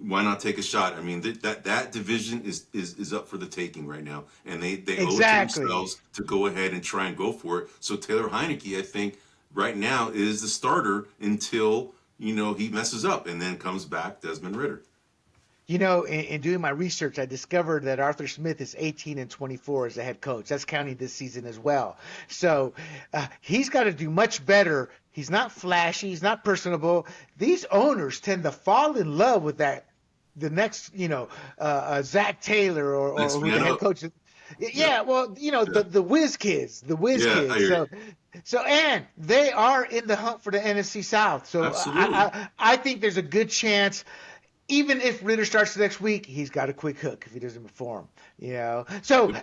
Speaker 2: Why not take a shot? I mean, that division is up for the taking right now, and they owe it to themselves to go ahead and try and go for it. So Taylor Heineke, I think, right now is the starter until he messes up and then comes back Desmond Ridder.
Speaker 1: In doing my research, I discovered that Arthur Smith is 18-24 as a head coach. That's counting this season as well. So he's got to do much better. He's not flashy. He's not personable. These owners tend to fall in love with the next, Zach Taylor or who the head coach is. Yeah, well, the whiz kids, and they are in the hunt for the NFC South. So I think there's a good chance. Even if Ridder starts next week, he's got a quick hook if he doesn't perform, So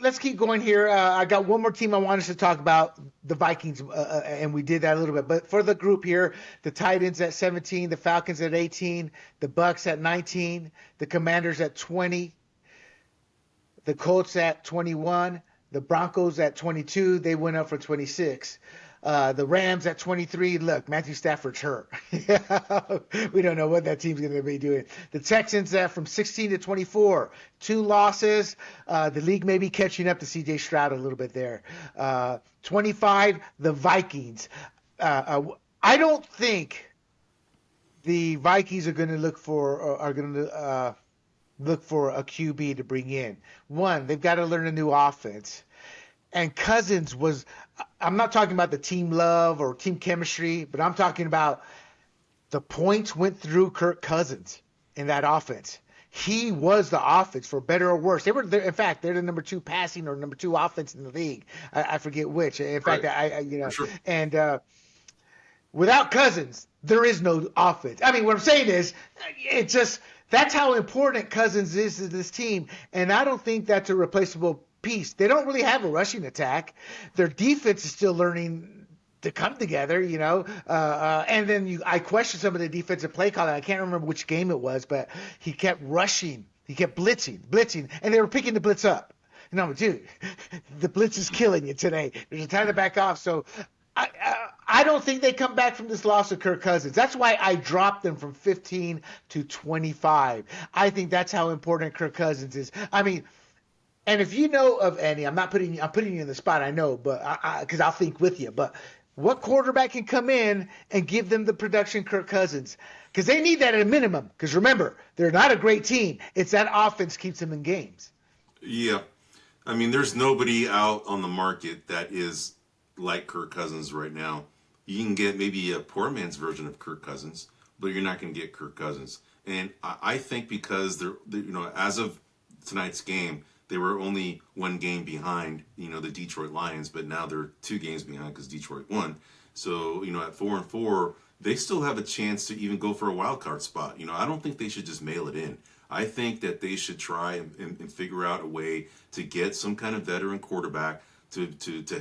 Speaker 1: let's keep going here. I got one more team I want us to talk about, the Vikings, and we did that a little bit. But for the group here, the Titans at 17, the Falcons at 18, the Bucks at 19, the Commanders at 20, the Colts at 21, the Broncos at 22. They went up for 26. The Rams at 23. Look, Matthew Stafford's hurt. We don't know what that team's going to be doing. The Texans from 16-24. 2 losses. The league may be catching up to C.J. Stroud a little bit there. 25. The Vikings. I don't think the Vikings are going to look for a QB to bring in. One, they've got to learn a new offense. And Cousins I'm not talking about the team love or team chemistry, but I'm talking about the points went through Kirk Cousins in that offense. He was the offense, for better or worse. In fact, they're the number 2 passing or number 2 offense in the league. I forget which. In fact, sure. And without Cousins, there is no offense. I mean, what I'm saying is, it's just that's how important Cousins is to this team, and I don't think that's a replaceable piece. They don't really have a rushing attack. Their defense is still learning to come together, and then I question some of the defensive play calling. I can't remember which game it was, but he kept rushing. He kept blitzing, and they were picking the blitz up. No, dude, the blitz is killing you today. There's a time to back off. So I don't think they come back from this loss of Kirk Cousins. That's why I dropped them from 15 to 25. I think that's how important Kirk Cousins is. I mean, and if you know of any, I'm putting you in the spot, I know, but because I'll think with you. But what quarterback can come in and give them the production Kirk Cousins? Because they need that at a minimum. Because remember, they're not a great team. It's that offense keeps them in games.
Speaker 2: Yeah. I mean, there's nobody out on the market that is like Kirk Cousins right now. You can get maybe a poor man's version of Kirk Cousins, but you're not going to get Kirk Cousins. And I think because they're as of tonight's game, they were only 1 game behind, the Detroit Lions, but now they're 2 games behind because Detroit won. So, at 4-4, they still have a chance to even go for a wild card spot. I don't think they should just mail it in. I think that they should try and figure out a way to get some kind of veteran quarterback to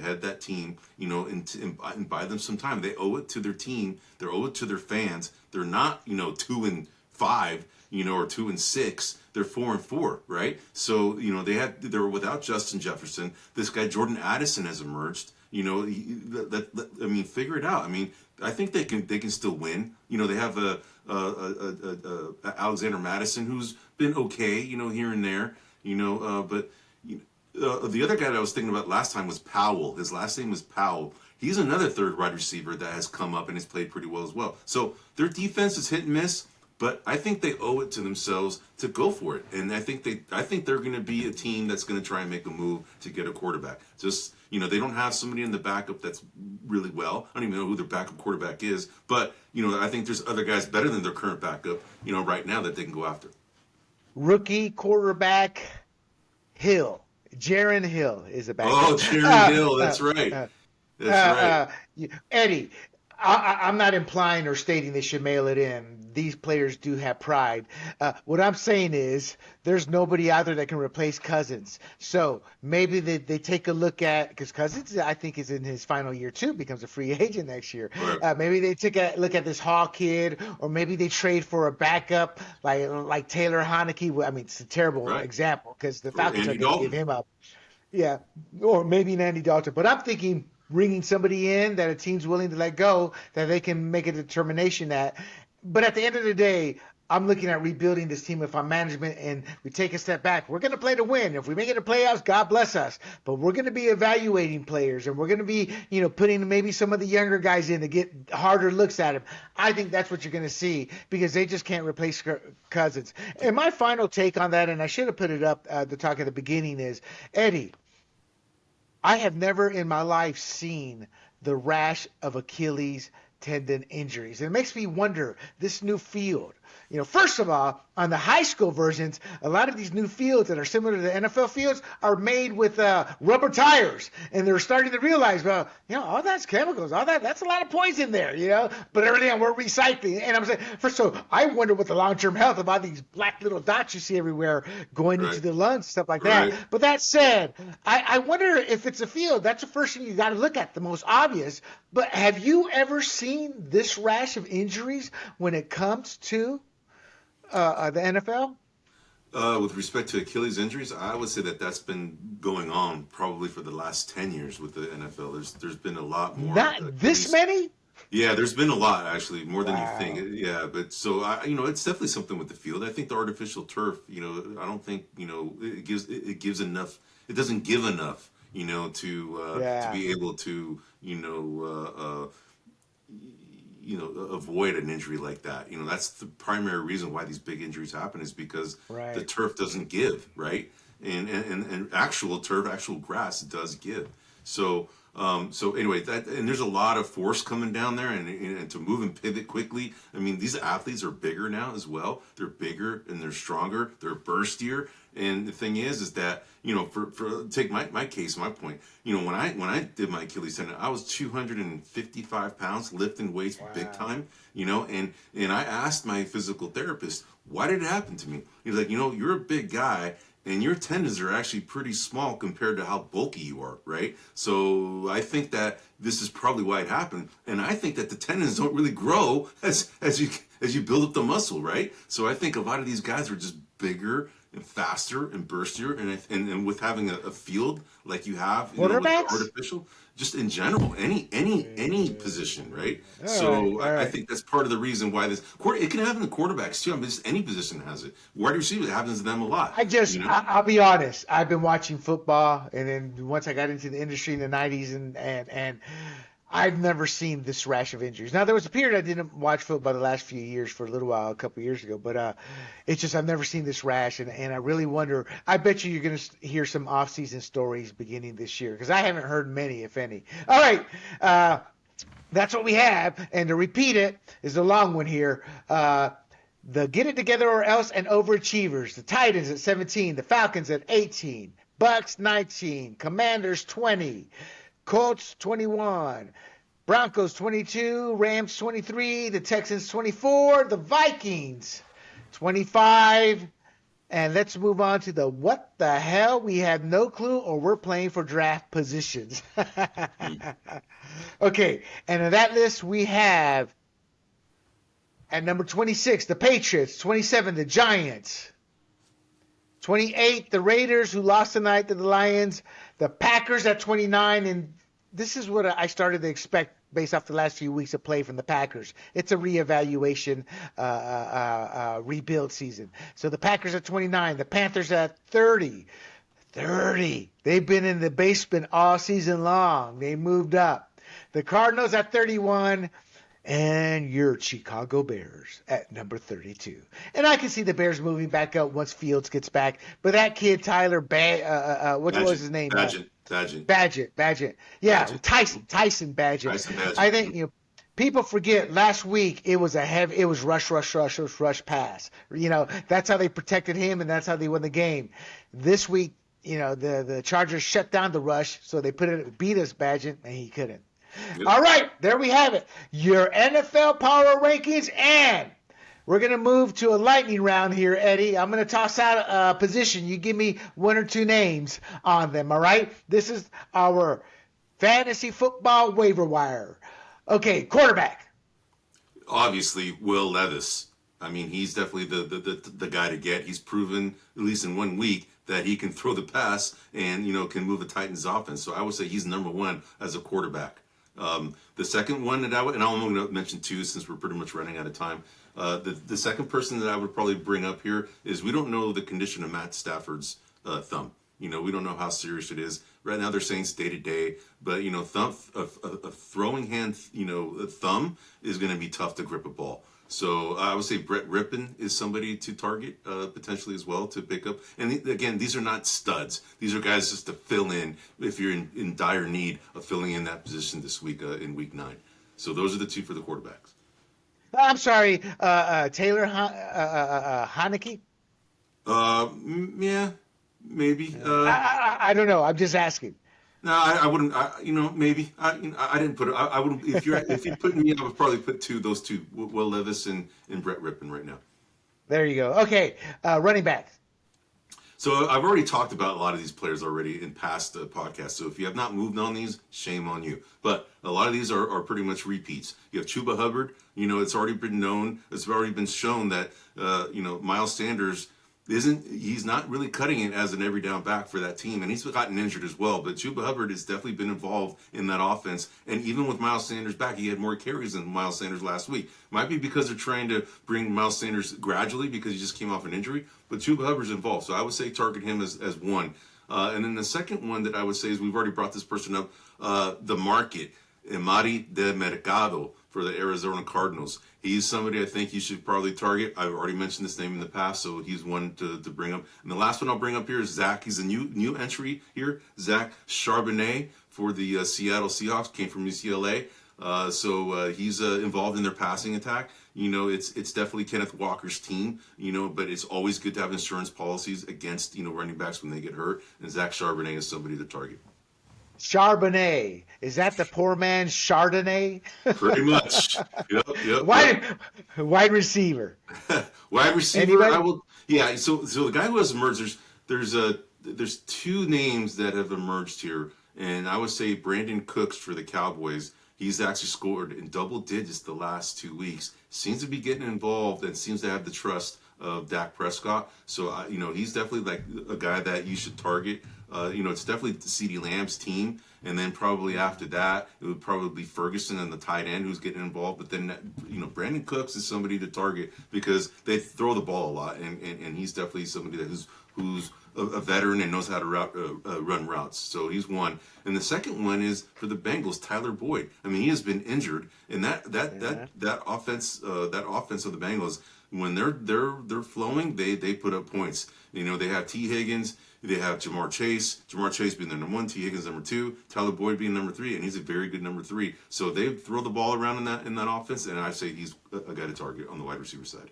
Speaker 2: head that team, and buy them some time. They owe it to their team. They owe it to their fans. They're not, 2-5, or 2-6. They're 4-4, right? So they're without Justin Jefferson. This guy Jordan Addison has emerged. Figure it out. I mean, I think they can still win. They have a Alexander Madison who's been okay, here and there. But the other guy that I was thinking about last time was Powell. His last name was Powell. He's another third wide receiver that has come up and has played pretty well as well. So their defense is hit and miss. But I think they owe it to themselves to go for it, and I think they're going to be a team that's going to try and make a move to get a quarterback. Just they don't have somebody in the backup that's really well. I don't even know who their backup quarterback is, but I think there's other guys better than their current backup, right now that they can go after.
Speaker 1: Rookie quarterback Hill, Jaron Hill is a backup.
Speaker 2: Oh, Jaron Hill, that's right. That's
Speaker 1: right. Eddie, I'm not implying or stating they should mail it in. These players do have pride. What I'm saying is there's nobody out there that can replace Cousins. So maybe they take a look at – because Cousins, I think, is in his final year too, becomes a free agent next year. Right. Maybe they take a look at this Hall kid, or maybe they trade for a backup like Taylor Heineke. I mean, it's a terrible example because the Falcons are going to give him up. Yeah, or maybe Andy Dalton. But I'm thinking – bringing somebody in that a team's willing to let go, that they can make a determination that. But at the end of the day, I'm looking at rebuilding this team if I'm management and we take a step back. We're going to play to win. If we make it to playoffs, God bless us. But we're going to be evaluating players and we're going to be, putting maybe some of the younger guys in to get harder looks at them. I think that's what you're going to see because they just can't replace Cousins. And my final take on that, and I should have put it up the talk at the beginning, is Eddie, I have never in my life seen the rash of Achilles tendon injuries. And it makes me wonder, this new field. First of all, on the high school versions, a lot of these new fields that are similar to the NFL fields are made with rubber tires. And they're starting to realize, well, all that's chemicals, that's a lot of poison there, but everything we're recycling. And I'm saying, so I wonder what the long-term health of all these black little dots you see everywhere going into the lungs, stuff like that. But that said, I wonder if it's a field. That's the first thing you got to look at, the most obvious. But have you ever seen this rash of injuries when it comes to the NFL?
Speaker 2: With respect to Achilles injuries, I would say that's been going on probably for the last 10 years with the NFL. There's been a lot more.
Speaker 1: Not this many?
Speaker 2: Yeah, there's been a lot actually, more than you think. Yeah, but so it's definitely something with the field. I think the artificial turf, I don't think it gives enough. It doesn't give enough, to be able to avoid an injury like that. That's the primary reason why these big injuries happen is because the turf doesn't give, right? And actual turf, actual grass does give. So anyway, and there's a lot of force coming down there, and to move and pivot quickly. I mean, these athletes are bigger now as well. They're bigger and they're stronger. They're burstier. And the thing is that for take my case, my point. When I did my Achilles tendon, I was 255 pounds, lifting weights big time. And I asked my physical therapist, why did it happen to me? He's like, you're a big guy. And your tendons are actually pretty small compared to how bulky you are, right? So I think that this is probably why it happened. And I think that the tendons don't really grow as you build up the muscle, right? So I think a lot of these guys are just bigger and faster and burstier, and with having a field like you have, with artificial, just in general, any position, right? I think that's part of the reason why it can happen to quarterbacks too. I mean, just any position has it. Wide receiver, it happens to them a lot.
Speaker 1: I'll be honest. I've been watching football, and then once I got into the industry in the '90s, and I've never seen this rash of injuries. Now, there was a period I didn't watch football the last few years for a little while, a couple of years ago, but it's just I've never seen this rash, and I really wonder. I bet you're going to hear some off-season stories beginning this year because I haven't heard many, if any. All right, that's what we have, and to repeat it is a long one here. The get it together or else and overachievers. The Titans at 17, the Falcons at 18, Bucks 19, Commanders 20. Colts 21, Broncos 22, Rams 23, the Texans 24, the Vikings 25, and let's move on to the what the hell? We have no clue or we're playing for draft positions. Okay, and in that list we have at number 26, the Patriots, 27, the Giants, 28, the Raiders, who lost tonight to the Lions. The Packers at 29, and this is what I started to expect based off the last few weeks of play from the Packers. It's a reevaluation, rebuild season. So the Packers at 29, the Panthers at 30. 30. They've been in the basement all season long. They moved up. The Cardinals at 31. And your Chicago Bears at number 32. And I can see the Bears moving back up once Fields gets back. But that kid, Tyler, what was his name?
Speaker 2: Badgett.
Speaker 1: Yeah,
Speaker 2: Badgett.
Speaker 1: Tyson Badgett. I think, people forget last week it was rush pass. That's how they protected him and that's how they won the game. This week, the Chargers shut down the rush, so they beat us, Badgett, and he couldn't. Yep. All right, there we have it. Your NFL power rankings, and we're going to move to a lightning round here, Eddie. I'm going to toss out a position. You give me one or two names on them, all right? This is our fantasy football waiver wire. Okay, quarterback.
Speaker 2: Obviously, Will Levis. I mean, he's definitely the guy to get. He's proven, at least in 1 week, that he can throw the pass and, can move the Titans offense. So I would say he's number one as a quarterback. The second one that and I'm going to mention two since we're pretty much running out of time. The second person that I would probably bring up here is we don't know the condition of Matt Stafford's thumb. We don't know how serious it is. Right now they're saying it's day to day, but a throwing hand, a thumb is going to be tough to grip a ball. So I would say Brett Rippon is somebody to target potentially as well to pick up. And again, these are not studs. These are guys just to fill in if you're in dire need of filling in that position this week in week 9. So those are the two for the quarterbacks.
Speaker 1: I'm sorry, Taylor Haneke?
Speaker 2: Yeah, maybe.
Speaker 1: I don't know. I'm just asking.
Speaker 2: No, I wouldn't. Maybe. I didn't put it. I would. If you put me, I would probably put those two, Will Levis and Brett Rippon right now.
Speaker 1: There you go. Okay, running back.
Speaker 2: So I've already talked about a lot of these players already in past podcasts. So if you have not moved on these, shame on you. But a lot of these are pretty much repeats. You have Chuba Hubbard. It's already been known. It's already been shown that Miles Sanders he's not really cutting it as an every down back for that team, and he's gotten injured as well. But Chuba Hubbard has definitely been involved in that offense, and even with Miles Sanders back, he had more carries than Miles Sanders last week. Might be because they're trying to bring Miles Sanders gradually because he just came off an injury, but Chuba Hubbard's involved, so I would say target him as one. And then the second one that I would say is we've already brought this person up, the market, Emari de Mercado for the Arizona Cardinals. He's somebody I think you should probably target. I've already mentioned this name in the past, so he's one to bring up. And the last one I'll bring up here is Zach. He's a new entry here. Zach Charbonnet for the Seattle Seahawks, came from UCLA. So he's involved in their passing attack. It's definitely Kenneth Walker's team, but it's always good to have insurance policies against, running backs when they get hurt. And Zach Charbonnet is somebody to target.
Speaker 1: Charbonnet. Is that the poor man's Chardonnay?
Speaker 2: Pretty much. Yep.
Speaker 1: Wide receiver.
Speaker 2: Wide receiver.
Speaker 1: Anybody?
Speaker 2: Yeah. So the guy who has emerged, there's two names that have emerged here, and I would say Brandon Cooks for the Cowboys. He's actually scored in double digits the last 2 weeks. Seems to be getting involved and seems to have the trust of Dak Prescott. So he's definitely like a guy that you should target. It's definitely CeeDee Lamb's team, and then probably after that, it would probably be Ferguson and the tight end who's getting involved. But then, Brandon Cooks is somebody to target because they throw the ball a lot, and he's definitely somebody who's a veteran and knows how to run routes. So he's one. And the second one is for the Bengals, Tyler Boyd. I mean, he has been injured, and that offense of the Bengals, when they're flowing, they put up points. They have T. Higgins. They have Jamar Chase being their number 1, T. Higgins number 2, Tyler Boyd being number 3, and he's a very good number 3. So they throw the ball around in that offense, and I say he's a guy to target on the wide receiver side.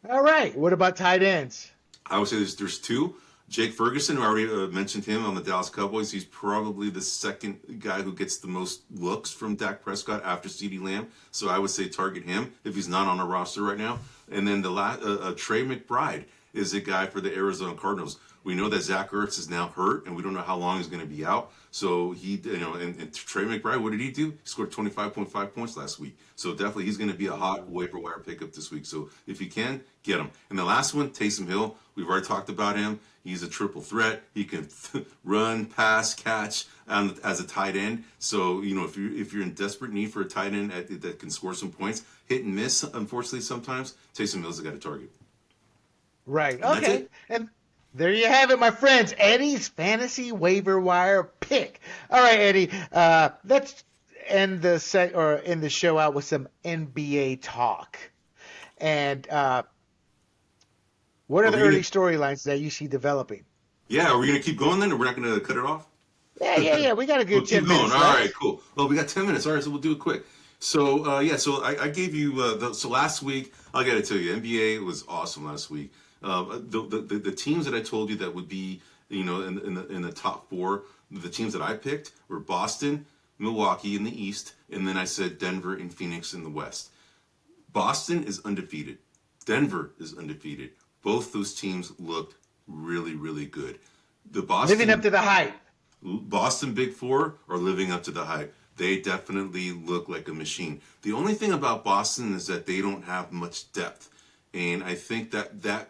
Speaker 1: All right. What about tight ends?
Speaker 2: I would say there's two. Jake Ferguson, who I already mentioned him on the Dallas Cowboys. He's probably the second guy who gets the most looks from Dak Prescott after CeeDee Lamb. So I would say target him if he's not on a roster right now. And then Trey McBride is a guy for the Arizona Cardinals. We know that Zach Ertz is now hurt, and we don't know how long he's going to be out. So and Trey McBride, what did he do? He scored 25.5 points last week. So definitely he's going to be a hot waiver wire pickup this week. So if you can, get him. And the last one, Taysom Hill. We've already talked about him. He's a triple threat. He can run, pass, catch as a tight end. So if you're in desperate need for a tight end that can score some points, hit and miss, unfortunately sometimes, Taysom Hill's got a target.
Speaker 1: Right. Okay. And there you have it, my friends. Eddie's fantasy waiver wire pick. All right, Eddie. Let's end the show out with some NBA talk. And what are the early storylines that you see developing?
Speaker 2: Yeah, are we gonna keep going then, or we're not gonna cut it off?
Speaker 1: Yeah. We got a good 10 minutes.
Speaker 2: All right, cool. Well, we got 10 minutes. All right, so we'll do it quick. So so I gave you so last week. I got to tell you, NBA was awesome last week. The teams that I told you that would be in the top 4, the teams that I picked were Boston, Milwaukee in the East, and then I said Denver and Phoenix in the West. Boston is undefeated. Denver is undefeated. Both those teams looked really, really good.
Speaker 1: Living up to the hype.
Speaker 2: Boston Big Four are living up to the hype. They definitely look like a machine. The only thing about Boston is that they don't have much depth. And I think that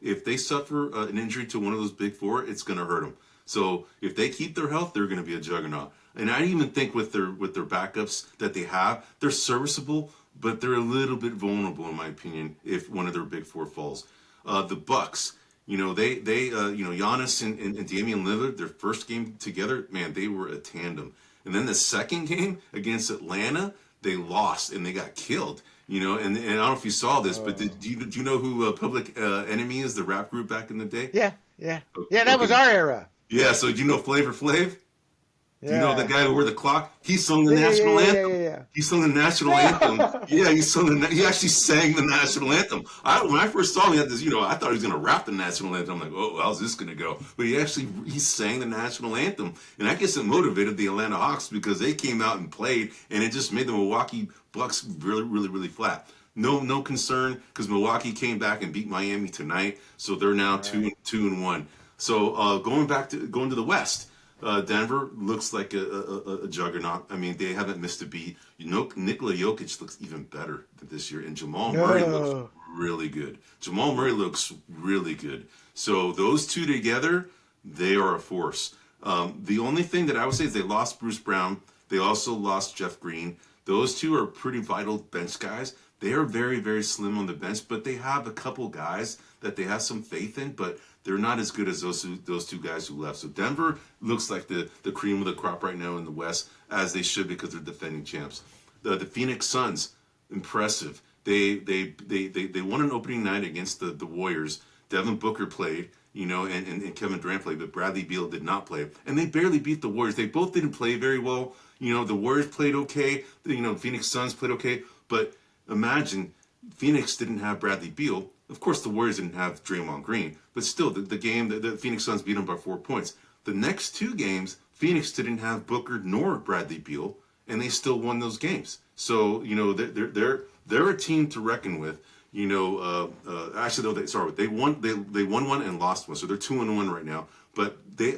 Speaker 2: if they suffer an injury to one of those big four, it's going to hurt them. So if they keep their health, they're going to be a juggernaut. And I even think with their backups that they have, they're serviceable, but they're a little bit vulnerable in my opinion if one of their big four falls. The Bucks, Giannis and Damian Lillard, their first game together, man, they were a tandem. And then the second game against Atlanta, they lost and they got killed. And I don't know if you saw this, but do you know who Public Enemy is, the rap group back in the day?
Speaker 1: Yeah. That was our era.
Speaker 2: Yeah, so do you know Flavor Flav?
Speaker 1: Yeah.
Speaker 2: Do you know the guy who wore the clock? He sung the national anthem.
Speaker 1: Yeah.
Speaker 2: He sung the national anthem. Yeah, he actually sang the national anthem. When I first saw him, he had this, I thought he was going to rap the national anthem. I'm like, oh, how's this going to go? But he sang the national anthem. And I guess it motivated the Atlanta Hawks because they came out and played, and it just made the Milwaukee Bucks really, really, really flat. No concern because Milwaukee came back and beat Miami tonight, so they're now 2-1. So going to the West. Denver looks like a juggernaut. I mean, they haven't missed a beat. Nikola Jokic looks even better than this year, and Jamal Murray looks really good. So those two together, they are a force. The only thing that I would say is they lost Bruce Brown. They also lost Jeff Green. Those two are pretty vital bench guys. They are very, very slim on the bench, but they have a couple guys that they have some faith in, but they're not as good as those two guys who left. So Denver looks like the cream of the crop right now in the West, as they should because they're defending champs. The Phoenix Suns, impressive. They won an opening night against the Warriors. Devin Booker played, and Kevin Durant played, but Bradley Beal did not play. And they barely beat the Warriors. They both didn't play very well. The Warriors played okay. Phoenix Suns played okay. But imagine Phoenix didn't have Bradley Beal. Of course, the Warriors didn't have Draymond Green, but still, the game, the Phoenix Suns beat them by 4 points. The next two games, Phoenix didn't have Booker nor Bradley Beal, and they still won those games. So, they're a team to reckon with. Actually, though, they won one and lost one, so they're 2-1 right now. But they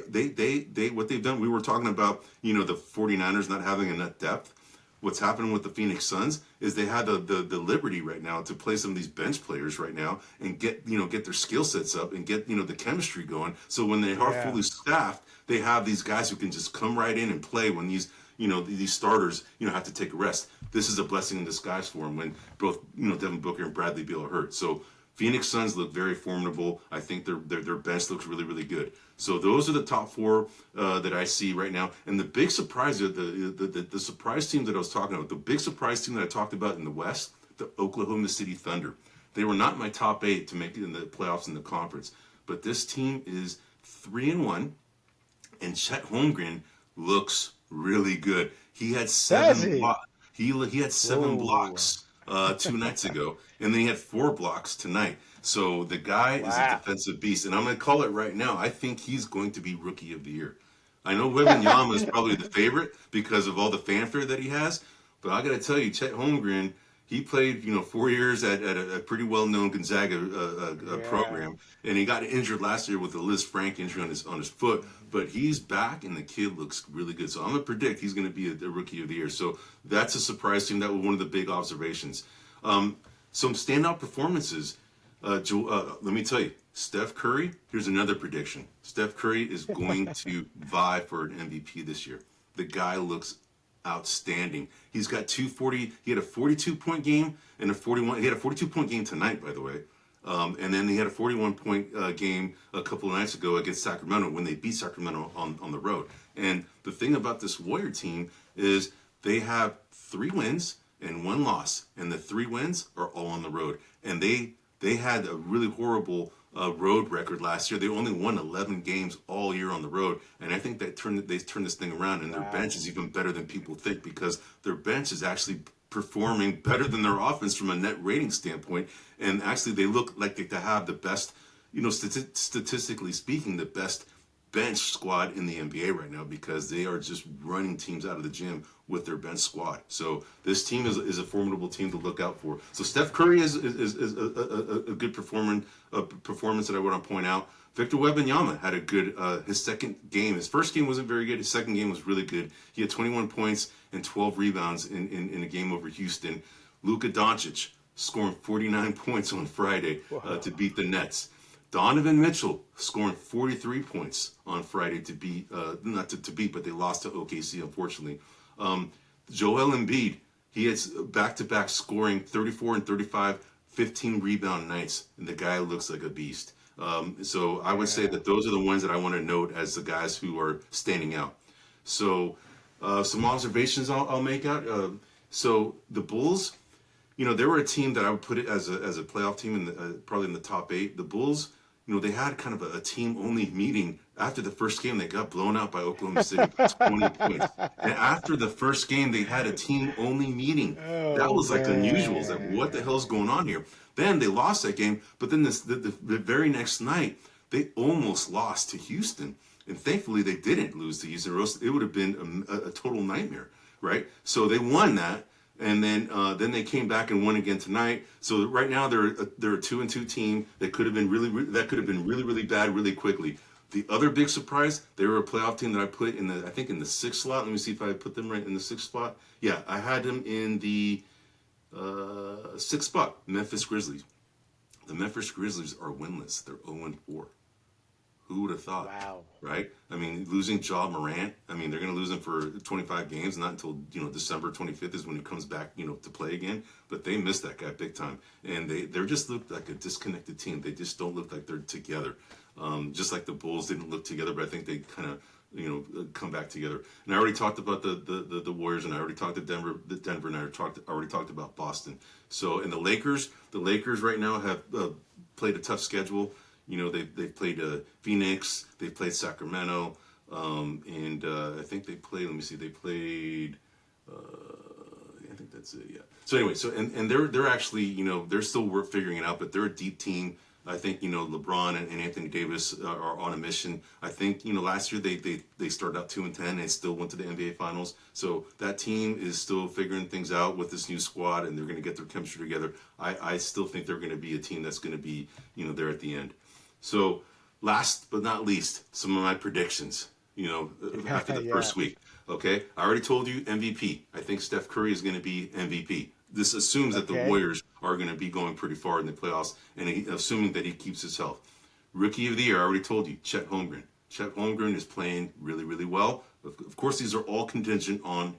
Speaker 2: what they've done, we were talking about, the 49ers not having enough depth. What's happening with the Phoenix Suns is they had the liberty right now to play some of these bench players right now and get their skill sets up and get the chemistry going. So when they are fully staffed, they have these guys who can just come right in and play when these starters have to take a rest. This is a blessing in disguise for them when both Devin Booker and Bradley Beal are hurt. So Phoenix Suns look very formidable. I think their bench looks really, really good. So those are the top four that I see right now. And the big surprise, the surprise team that I was talking about, the big surprise team that I talked about in the West, the Oklahoma City Thunder. They were not my top 8 to make it in the playoffs in the conference. But this team is 3-1, and Chet Holmgren looks really good. He had 7 blocks. He had 7 blocks 2 nights ago, and then he had 4 blocks tonight. So the guy is a defensive beast, and I'm going to call it right now. I think he's going to be Rookie of the Year. I know Wembanyama is probably the favorite because of all the fanfare that he has, but I got to tell you, Chet Holmgren, he played 4 years at a pretty well-known Gonzaga program, and he got injured last year with the Liz Frank injury on his foot. But he's back, and the kid looks really good. So I'm going to predict he's going to be a Rookie of the Year. So that's a surprise team. That was one of the big observations. Some standout performances. Let me tell you, Steph Curry, here's another prediction. Steph Curry is going to vie for an MVP this year. The guy looks outstanding. He's got 240. He had a 42-point game and a 41. He had a 42-point game tonight, by the way. And then he had a 41-point game a couple of nights ago against Sacramento when they beat Sacramento on the road. And the thing about this Warrior team is they have 3 wins and 1 loss, and the 3 wins are all on the road. And they had a really horrible road record last year. They only won 11 games all year on the road, and I think they turned this thing around. And their bench is even better than people think because their bench is actually performing better than their offense from a net rating standpoint. And actually, they look like they have the best, statistically speaking, the best bench squad in the NBA right now because they are just running teams out of the gym with their bench squad. So this team is a formidable team to look out for. So Steph Curry is a good performance that I want to point out. Victor Wembanyama had a good his second game. His first game wasn't very good. His second game was really good. He had 21 points and 12 rebounds in a game over Houston. Luka Doncic, scoring 49 points on Friday to beat the Nets. Donovan Mitchell scoring 43 points on Friday to beat, not to beat, but they lost to OKC, unfortunately. Joel Embiid, he has back-to-back scoring 34 and 35, 15 rebound nights, and the guy looks like a beast. So I would say that those are the ones that I want to note as the guys who are standing out. So some observations I'll make out. So the Bulls, they were a team that I would put it as a playoff team probably in the top 8. The Bulls, they had kind of a team-only meeting after the first game. They got blown out by Oklahoma City by 20 points. And after the first game, they had a team-only meeting. That was like unusual. It's like, what the hell's going on here? Then they lost that game, but then the very next night, they almost lost to Houston. And thankfully, they didn't lose to Houston, or else it would have been a total nightmare, right? So they won that. And then they came back and won again tonight. So right now they're a 2-2 team that could have been really bad really quickly. The other big surprise, they were a playoff team that I put in the 6th slot. Let me see if I put them right in the 6th spot. Yeah, I had them in the 6th spot. Memphis Grizzlies. The Memphis Grizzlies are winless. They're 0-4. Who would have thought?
Speaker 1: Wow.
Speaker 2: Right? I mean, losing Ja Morant, they're going to lose him for 25 games, not until, December 25th is when he comes back, to play again. But they missed that guy big time. And they just look like a disconnected team. They just don't look like they're together. Just like the Bulls didn't look together, but I think they kind of, come back together. And I already talked about the Warriors, and I already talked to Denver, and I already talked about Boston. So, and the Lakers right now have played a tough schedule. They've played Phoenix, they've played Sacramento, and I think they played, let me see, they played, I think that's it, yeah. So anyway, and they're actually, they're still figuring it out, but they're a deep team. I think, LeBron and Anthony Davis are on a mission. I think, last year they started out 2-10 and still went to the NBA Finals. So that team is still figuring things out with this new squad, and they're going to get their chemistry together. I still think they're going to be a team that's going to be, there at the end. So last but not least, some of my predictions, after the first week. Okay, I already told you MVP. I think Steph Curry is going to be MVP. This assumes that the Warriors are going to be going pretty far in the playoffs, and assuming that he keeps his health. Rookie of the year, I already told you, Chet Holmgren. Chet Holmgren is playing really, really well. Of course, these are all contingent on,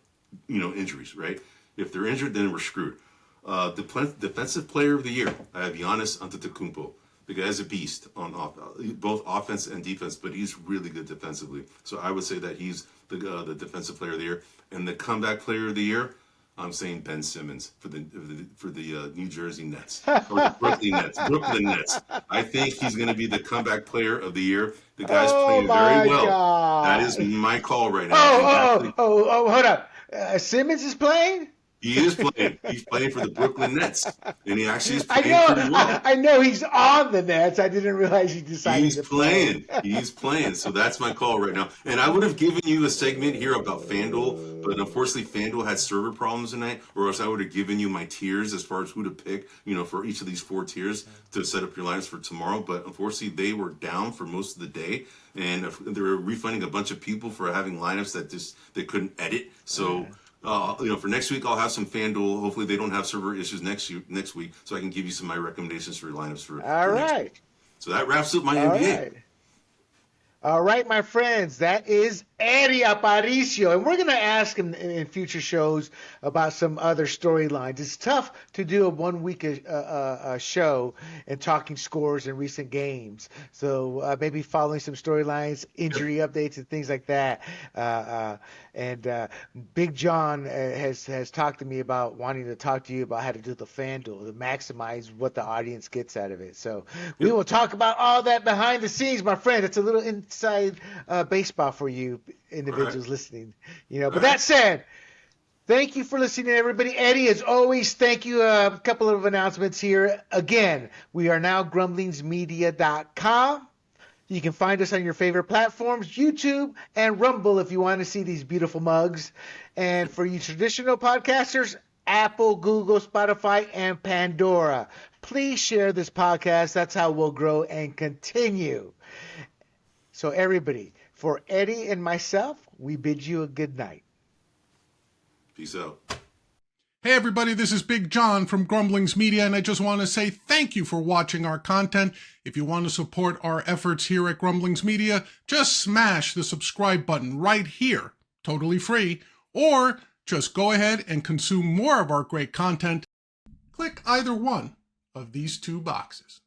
Speaker 2: injuries, right? If they're injured, then we're screwed. Defensive player of the year, I have Giannis Antetokounmpo. The guy's a beast on both offense and defense, but he's really good defensively. So I would say that he's the defensive player of the year. And the comeback player of the year, I'm saying Ben Simmons for the New Jersey Nets or the Brooklyn Nets. I think he's going to be the comeback player of the year. The guy's playing very well.
Speaker 1: God.
Speaker 2: That is my call right now.
Speaker 1: Hold up. Simmons is playing?
Speaker 2: He is playing. He's playing for the Brooklyn Nets, and he actually is playing pretty well.
Speaker 1: I know he's on the Nets. I didn't realize he decided to play.
Speaker 2: He's playing. So that's my call right now. And I would have given you a segment here about FanDuel, but unfortunately FanDuel had server problems tonight, or else I would have given you my tiers as far as who to pick, for each of these 4 tiers to set up your lineups for tomorrow. But unfortunately, they were down for most of the day, and they were refunding a bunch of people for having lineups that they couldn't edit. So. For next week, I'll have some FanDuel. Hopefully, they don't have server issues next week, so I can give you some of my recommendations for your lineups for next week. So that wraps up my NBA.
Speaker 1: All right, my friends, that is Eddie Aparicio, and we're going to ask him in future shows about some other storylines. It's tough to do a 1 week show and talking scores in recent games, so maybe following some storylines, injury updates, and things like that. And Big John has talked to me about wanting to talk to you about how to do the FanDuel to maximize what the audience gets out of it. So we will talk about all that behind the scenes, my friend. It's a little inside baseball for you individuals listening. But that said, thank you for listening, everybody. Eddie, as always, thank you. A couple of announcements here. Again, we are now grumblingsmedia.com. You can find us on your favorite platforms, YouTube and Rumble, if you want to see these beautiful mugs. And for you traditional podcasters, Apple, Google, Spotify, and Pandora. Please share this podcast. That's how we'll grow and continue. So everybody, for Eddie and myself, we bid you a good night.
Speaker 2: Peace out.
Speaker 3: Hey everybody, this is Big John from Grumblings Media, and I just want to say thank you for watching our content. If you want to support our efforts here at Grumblings Media, just smash the subscribe button right here, totally free, or just go ahead and consume more of our great content. Click either one of these two boxes.